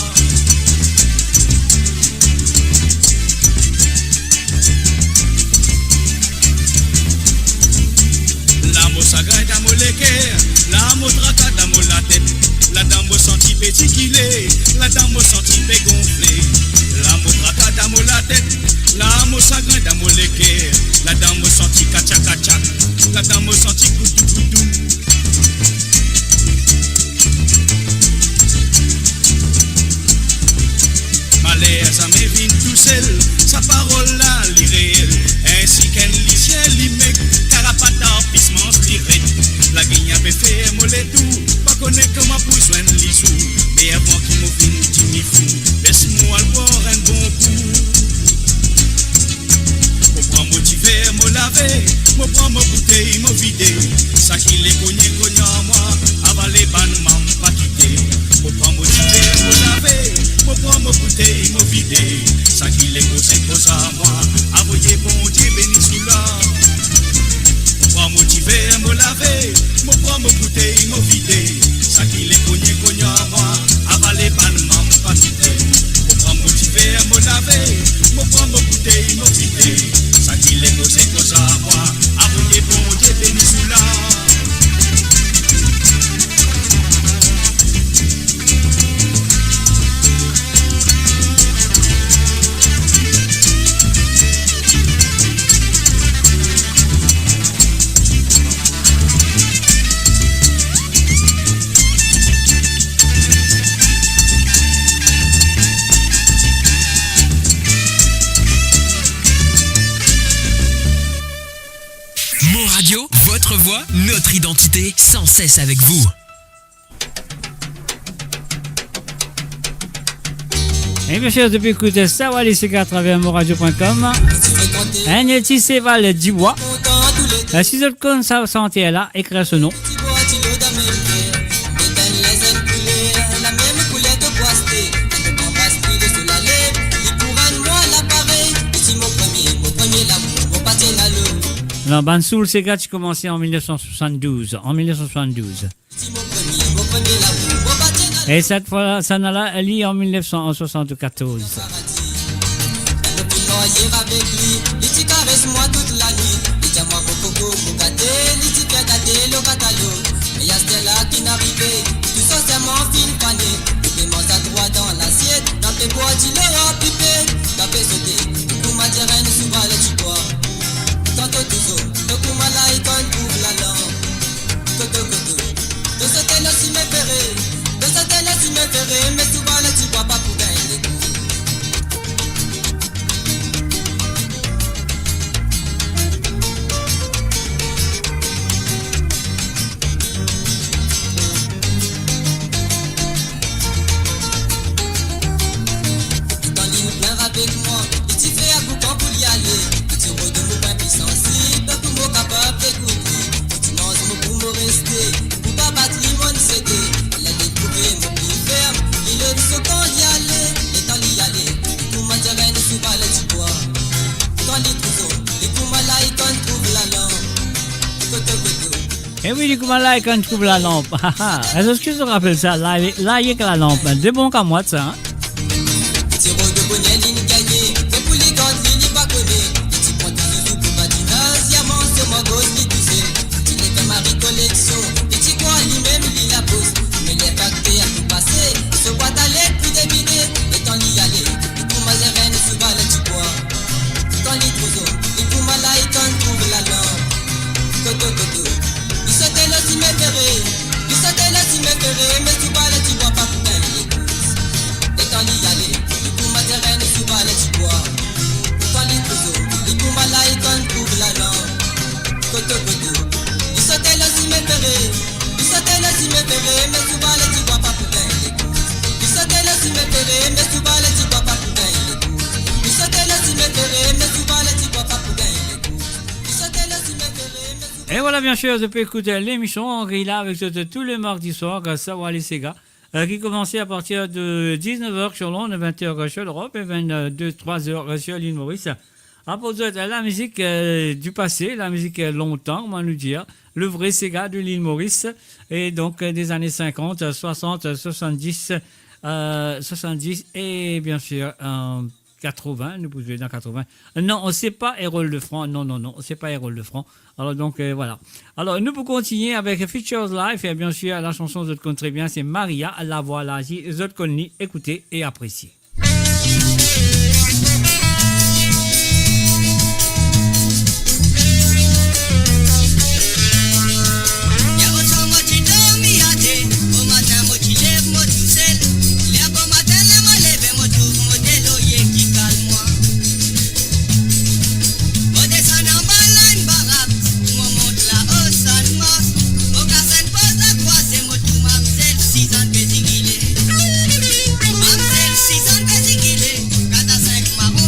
L'amour sagrin d'amour l'équerre, l'amour tracat d'amour la tête. La dame me senti petit qu'il est, la dame me senti bé gonflé. L'amour tracat d'amour la tête, l'amour sagrin d'amour l'équerre. La dame me senti kacha kacha, la dame me senti goudou goudou. Malheur ça me vient tout seul, sa parole là l'irréel. Ainsi qu'un lycée l'imec, carapata pissement l'irré. La guigne avait fait mollet tout, pas connaître comment pour joindre l'isou. Mais avant qu'il me vienne timi fou, laisse-moi le boire un bon coup. Me prends motiver, me laver, me prends ma bouteille, me vider. Ça qui les cogne à moi, avaler ban m'en pas quitter. Me prends motiver, me laver, me prends ma bouteille, me vider. Ça qui les cause à moi, avoyez bon Dieu béni sous l'or. Me prends motiver, me laver, me prends ma bouteille, me vider. Ça qui les cogne à moi, avaler ban m'en pas quitter. Me voix, notre identité, sans cesse avec vous. Et bien sûr, depuis écouter Sawa les Sega à travers moradio.com, un petit Séval Diwa. Si vous êtes ça santé là, écrire ce nom. Non, Bansoul Sega, tu commençais en 1972. Et cette fois, ça n'a la lit en 1974. Mais tu vas là, tu vois pas pour gagner. Tu t'enlignes bien avec moi, et tu fais un boucan pour y aller. Et tu redonnes mon pain plus sensible, pour mon capable d'écouter. Et tu manges mon pour me rester, pour pas battre mon CD. La découvrir mon plus ferme, il est ce qu'on y allait. Et t'en y aller, pour ma terrain de sous balai du bois. Dans les trousseaux, les Koumala, ils trouvent la lampe. Et oui, du coup, là, quand je trouve la lampe. Est-ce que je te rappelle ça? Là, il y a que la lampe. C'est bon qu'à moi, ça. Hein? Tiro de bonnet, ligne gagnée. Et pour les gants, ligne pas connue. Et tu prends tes zouzous pour patinage. Diamant, c'est moi, gosse, ni tu sais. Tu n'es pas ma récollection. Et tu crois, lui-même, il la pose. Mais les facteurs à tout passer. Ce boîte à l'aide, puis débider. Et t'en y aller. Et pour ma reine, sous balai, tu bois. Dans les trousseaux. Et pour ma là, et quand trouve la lampe. Coto, coto. Il sautait là, tu m'aimerais. Il sautait là, tu m'aimerais. Mais tu balai, tu bois pas pour gagner. Et t'en y aller. Et pour ma terrain, sous balai, tu bois. Dans les trousseaux. Et pour ma là, et quand trouve la lampe. Coto, coto. Il sautait là, tu m'aimerais. Il sautait là, tu m'aimerais. Mais tu balai, tu bois pas pour gagner. Il sautait là, tu m'aimerais. Mais tu balai, tu bois pas pour gagner. Il sautait là, tu m'aimerais. Mais tu balai, tu bois pas pour gagner. Il sautait là, tu m'aimerais. Et voilà, bien sûr, je peux écouter l'émission en grilla avec tous les mardis soirs, Sawa les Sega, qui commençait à partir de 19h sur l'onde, 20h sur l'Europe et 23h sur l'île Maurice. À propos de la musique du passé, la musique longtemps, on va nous dire, le vrai Sega de l'île Maurice, et donc des années 50, 60, 70, 70 et bien sûr 80, nous pouvons jouer dans 80. Non, c'est pas Hérole de Franc. Non, c'est pas Hérole de Franc. Alors donc voilà. Alors nous pouvons continuer avec Features Live et bien sûr la chanson que vous connaissez très bien, c'est Maria, la voilà. Si vous connaissez, écoutez et appréciez. Marron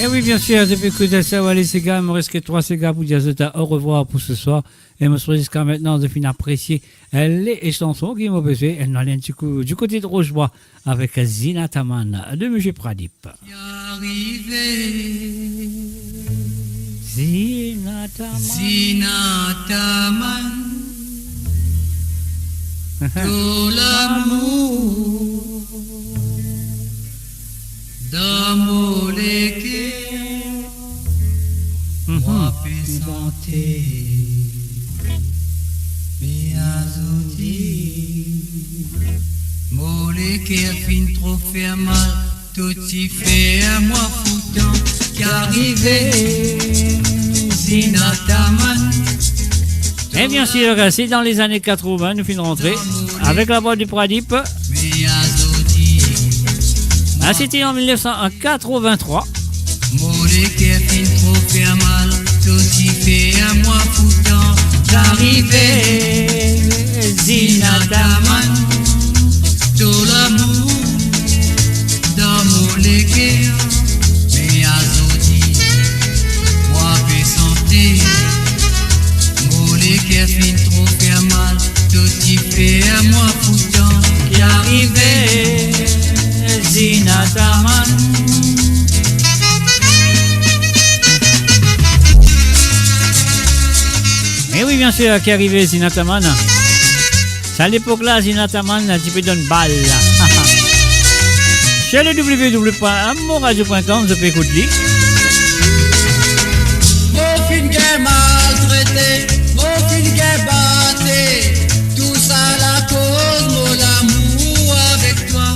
Et oui, bien sûr, depuis que ça va les Sega, il me reste que 3 Sega pour dire au revoir pour ce soir. Et me suis jusqu'à maintenant de finir apprécier les chansons qui m'ont besoin. Elle n'allait du côté de Rochebois avec Zinataman de M. Pradip. Zinataman, tout l'amour dans mon cœur, moi peux sentir mes azoutis, mon cœur fin trop fait mal, tout y fait à moi pourtant qu'arriver, Zinataman. Et bien sûr, c'est dans les années 80, nous finissons de rentrer avec la voix du Pradip. Ah, c'était en 1983. J'arrivais, Zinataman, tout l'amour dans mon cœur, mais azodi, moi peux sentir, mon cœur fin trop fait mal, tout y fait à moi pourtant, j'arrivais, Zinataman. Et oui, bien sûr, qui est arrivé Zinataman. C'est à l'époque-là, Zinataman, un petit peu d'une balle. Chez le www.amoradio.com, je peux écouter. Mon film est maltraité, mon film est batté, tout ça la cause, mon amour avec toi.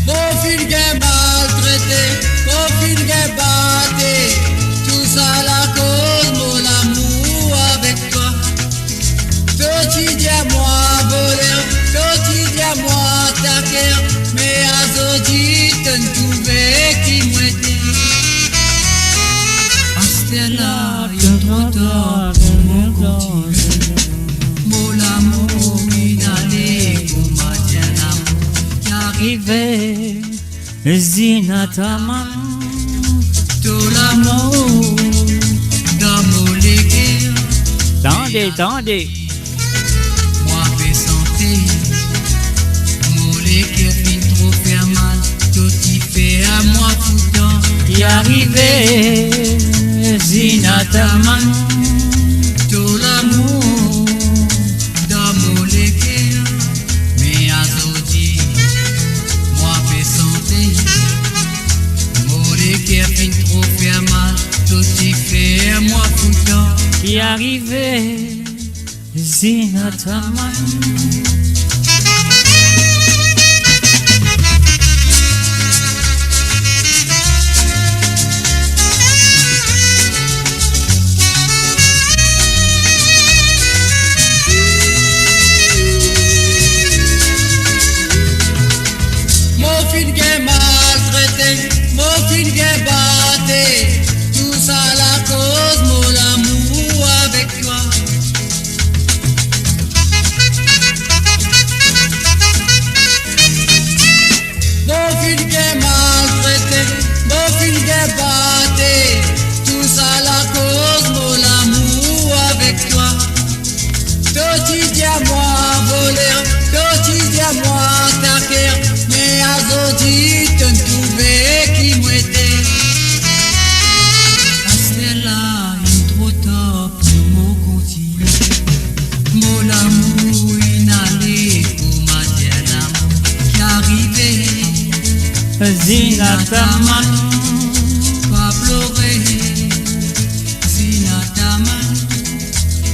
Mon film est maltraité, mon film est batté, tout ça la cause, mon amour avec toi. Petit dis-moi voleur, petit dis-moi ta guerre, mais azodi t'en trouver qui m'était. Astella, y'a trop tard pour mon continuer. Mon amour, inhalé, comme ma l'amour qui arrivait. Zinataman, tout l'amour dans mon cœur. Tendez. Moi peux sentir mon cœur fin trop fait mal, tout y fait à moi pourtant Qui arrivait, Zinataman, tout l'amour dans mon cœur, mais azodi, moi peux sentir mon cœur fin trop fait mal, tout y fait à moi pourtant qui arrivait, Zinataman. Mon film est maltraité, mon film est batté, tout ça la cause, mon amour avec toi. Mon film est maltraité, mon film est batté, tout ça la cause, mon amour avec toi. Petit dis-moi voleur, petit dis-moi ta guerre, mais azodi t'en trouver qui m'était. Astella, il trop tard pour mon continuer. Mon amour inhalé pour ma l'amour qui arrivait. Zinataman, Pas pleurer, Zinataman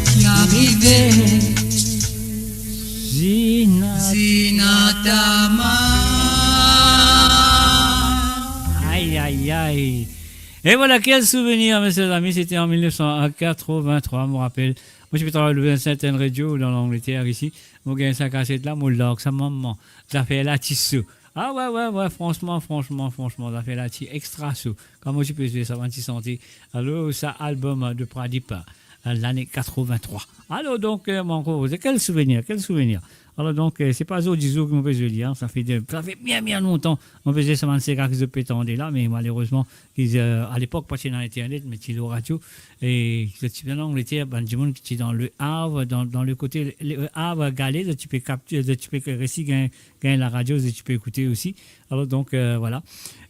qui arrivait. Zinataman. Aïe. Et voilà, quel souvenir, mes chers amis, c'était en 1983, je me rappelle. Moi, je travaille le 27 radio dans l'Angleterre ici. Moi, j'ai 5 cassettes là, mon log, sa maman, ça fait la tissou. Ah ouais, franchement, ça fait la tissou extra sous. Comment je peux jouer ça, 26 centimes. Alors, ça, album de Pradip. l'année 83. Alors donc, mon gros, quel souvenir. Alors donc, c'est pas au 10 jours que je veux dire, ça fait bien longtemps, on faisait seulement ces gars qui se pétendaient là, mais malheureusement, à l'époque, pas dans Internet, mais c'était la radio, et en Angleterre, du monde qui est dans le Havre, dans le côté, le Havre galais, tu peux capturer, tu peux réussir, gagner la radio, tu peux écouter aussi. Alors donc, voilà.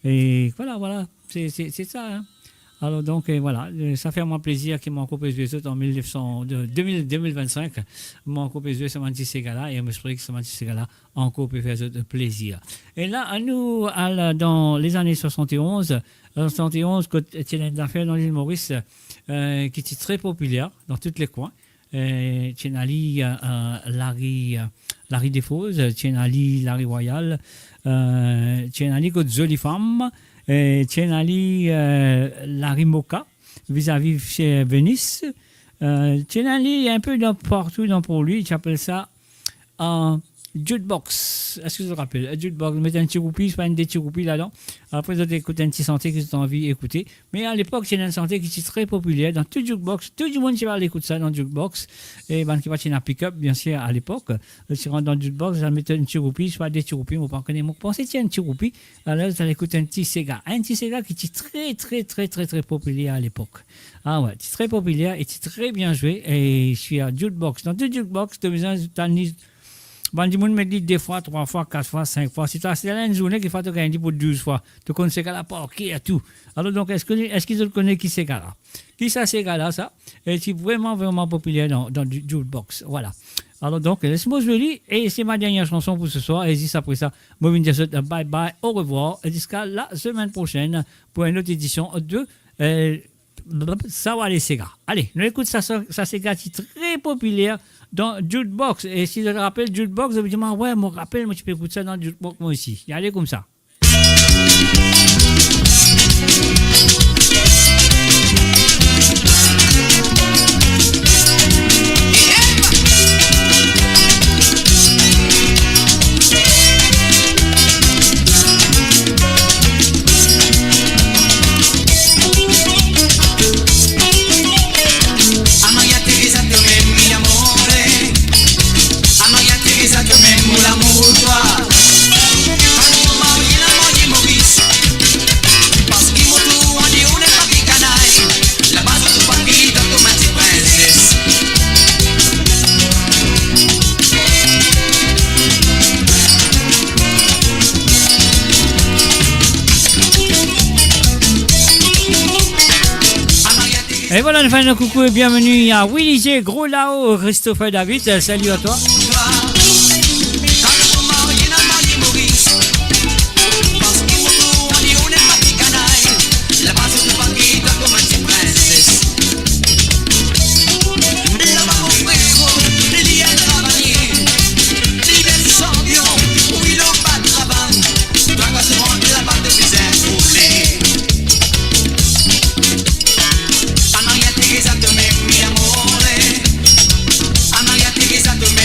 Et voilà, c'est ça, hein. Alors donc voilà, ça fait mon plaisir que mon couple joué en 2025. Mon couple joué ce ces gars-là et je me souviens que ces gars-là encore peut faire plaisir. Et là, nous, dans les années 71, quand il y a une affaire dans l'île Maurice qui était très populaire dans tous les coins. Larry Desfoses, Larry Royal, Larry jolie femme. Tienali Larry Moka vis-à-vis chez Venice. Tienali un peu partout pour lui, il appelle ça un jukebox. Est-ce que vous vous rappelez? Un jukebox, mettre un petit roupie, c'est pas une des petits roupies là-dedans. Après, vous avez écouté un petit santé que vous avez envie d'écouter. Mais à l'époque, c'est une santé qui était très populaire dans tout jukebox. Tout le monde qui va l'écouter ça dans le jukebox. Et ben, qui va chez un pick-up, bien sûr, à l'époque. Si on rentre dans le jukebox, vous allez mettre un petit roupie, soit des petits roupies, vous ne connaissez pas. Vous pensez qu'il y a un petit roupie. Alors, vous allez écouter un petit Sega. Un petit Sega qui était très populaire à l'époque. Ah ouais, c'est très populaire et c'est très bien joué. Et je suis à jukebox. Dans tout jukebox, tu as besoin de bon, du monde me dit 2 fois, 3 fois, 4 fois, 5 fois. Si tu as une journée qu'il faut te gagner pour 12 fois, tu connais ces gars-là pas, ok, à tout. Alors donc, est-ce qu'ils te connaissent qui ces gars-là? Qui ça, ces gars-là, ça? Et c'est vraiment populaire dans du jukebox. Voilà. Alors donc, laisse-moi jouer et c'est ma dernière chanson pour ce soir. Et juste après ça, moi, je vais dire bye bye, au revoir. Et jusqu'à la semaine prochaine pour une autre édition de Ça va les Sega. Allez, nous écoute ça Sega, c'est très populaire dans Jukebox. Et si je te rappelle Jukebox, je me dis, ouais, moi, rappelle, moi, tu peux écouter ça dans Jukebox, moi aussi. Y allez comme ça. Et voilà, nous faisons un coucou et bienvenue à Willy G, Gros Lao, Christopher David, salut à toi. Teresa, tu me mi amore, Amalia Teresa, tu me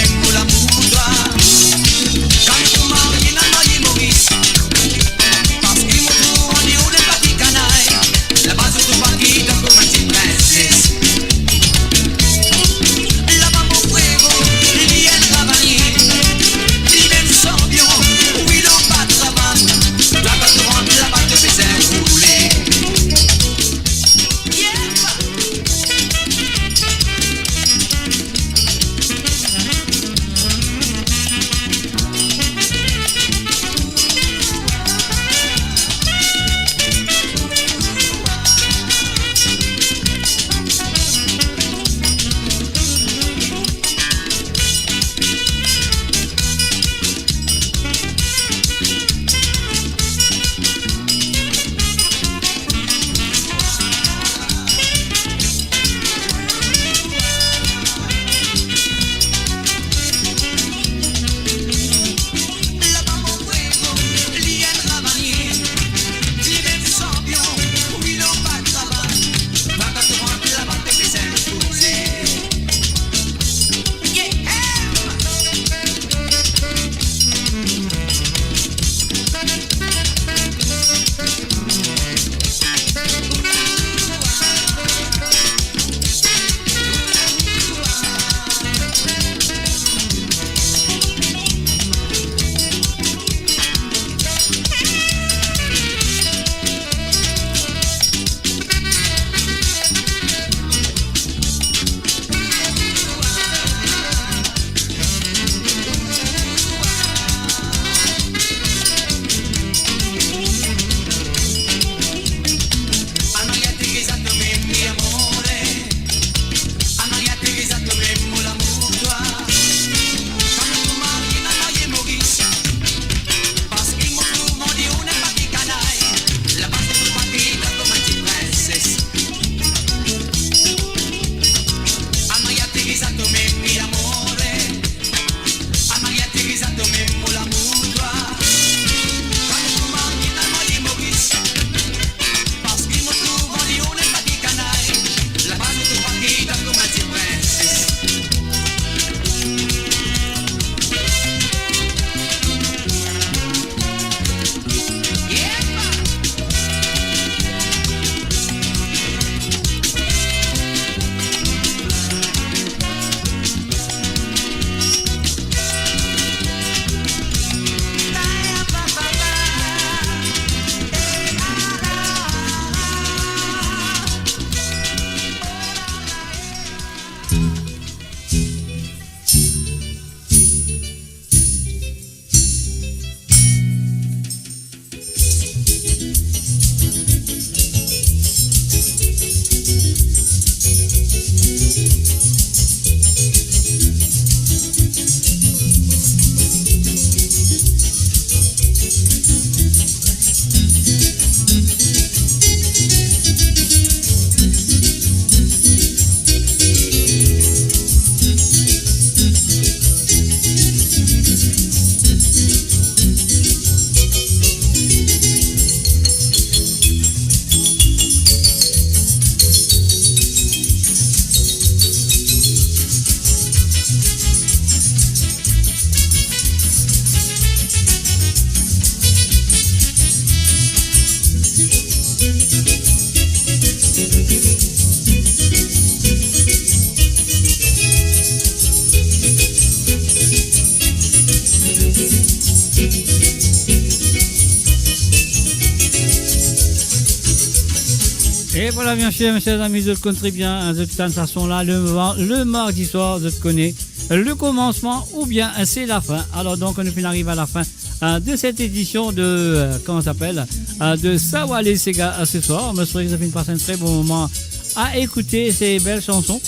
Et voilà, bien sûr, mes chers amis, je te connais bien, de toute façon là, le mardi soir, je te connais le commencement ou bien c'est la fin. Alors donc, on arrive à la fin de cette édition de, comment ça s'appelle, de Sawa les Sega ce soir. Je me souhaite que ça fait passer un très bon moment à écouter ces belles chansons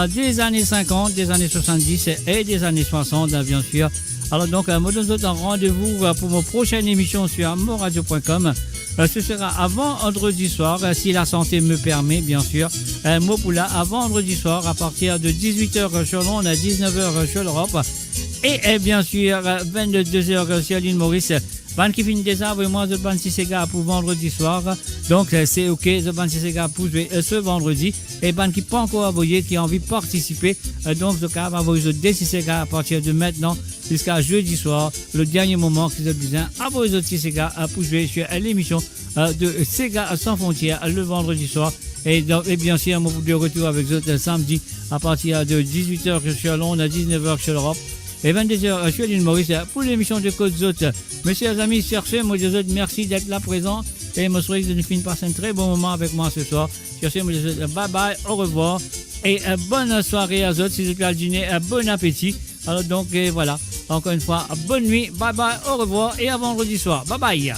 des années 50, des années 70 et des années 60, bien sûr. Alors donc, moi, je vous donne un rendez-vous pour mon prochaine émission sur moradio.com. Ce sera avant vendredi soir, si la santé me permet, bien sûr. Mopoula, avant vendredi soir, à partir de 18h sur Londres, à 19h sur l'Europe. Et bien sûr, 22h sur l'île Maurice. Ban qui finit déjà, moi, The Ban Sisega pour vendredi soir. Donc, c'est OK, The Ban Sisega pour jouer ce vendredi. Et Ban qui pas encore envoyé, qui a envie de participer. Donc, The Cab va envoyer The Sisega à partir de maintenant jusqu'à jeudi soir. Le dernier moment qu'ils ont besoin, envoyer The Sisega pour jouer sur l'émission de Sega sans frontières le vendredi soir. Et bien sûr, mon de retour avec eux samedi à partir de 18h sur Londres, à 19h sur l'Europe. Et 22h sur l'île Maurice pour l'émission de Côte Zot. Mes chers amis, cherchez, moi je vous dis merci d'être là présent. Et je me souhaite que vous finissez passer un très bon moment avec moi ce soir. Cherchez, moi je vous dis bye bye, au revoir. Et bonne soirée à vous. Si vous êtes à le dîner, bon appétit. Alors donc, voilà. Encore une fois, bonne nuit, bye bye, au revoir. Et à vendredi soir. Bye bye.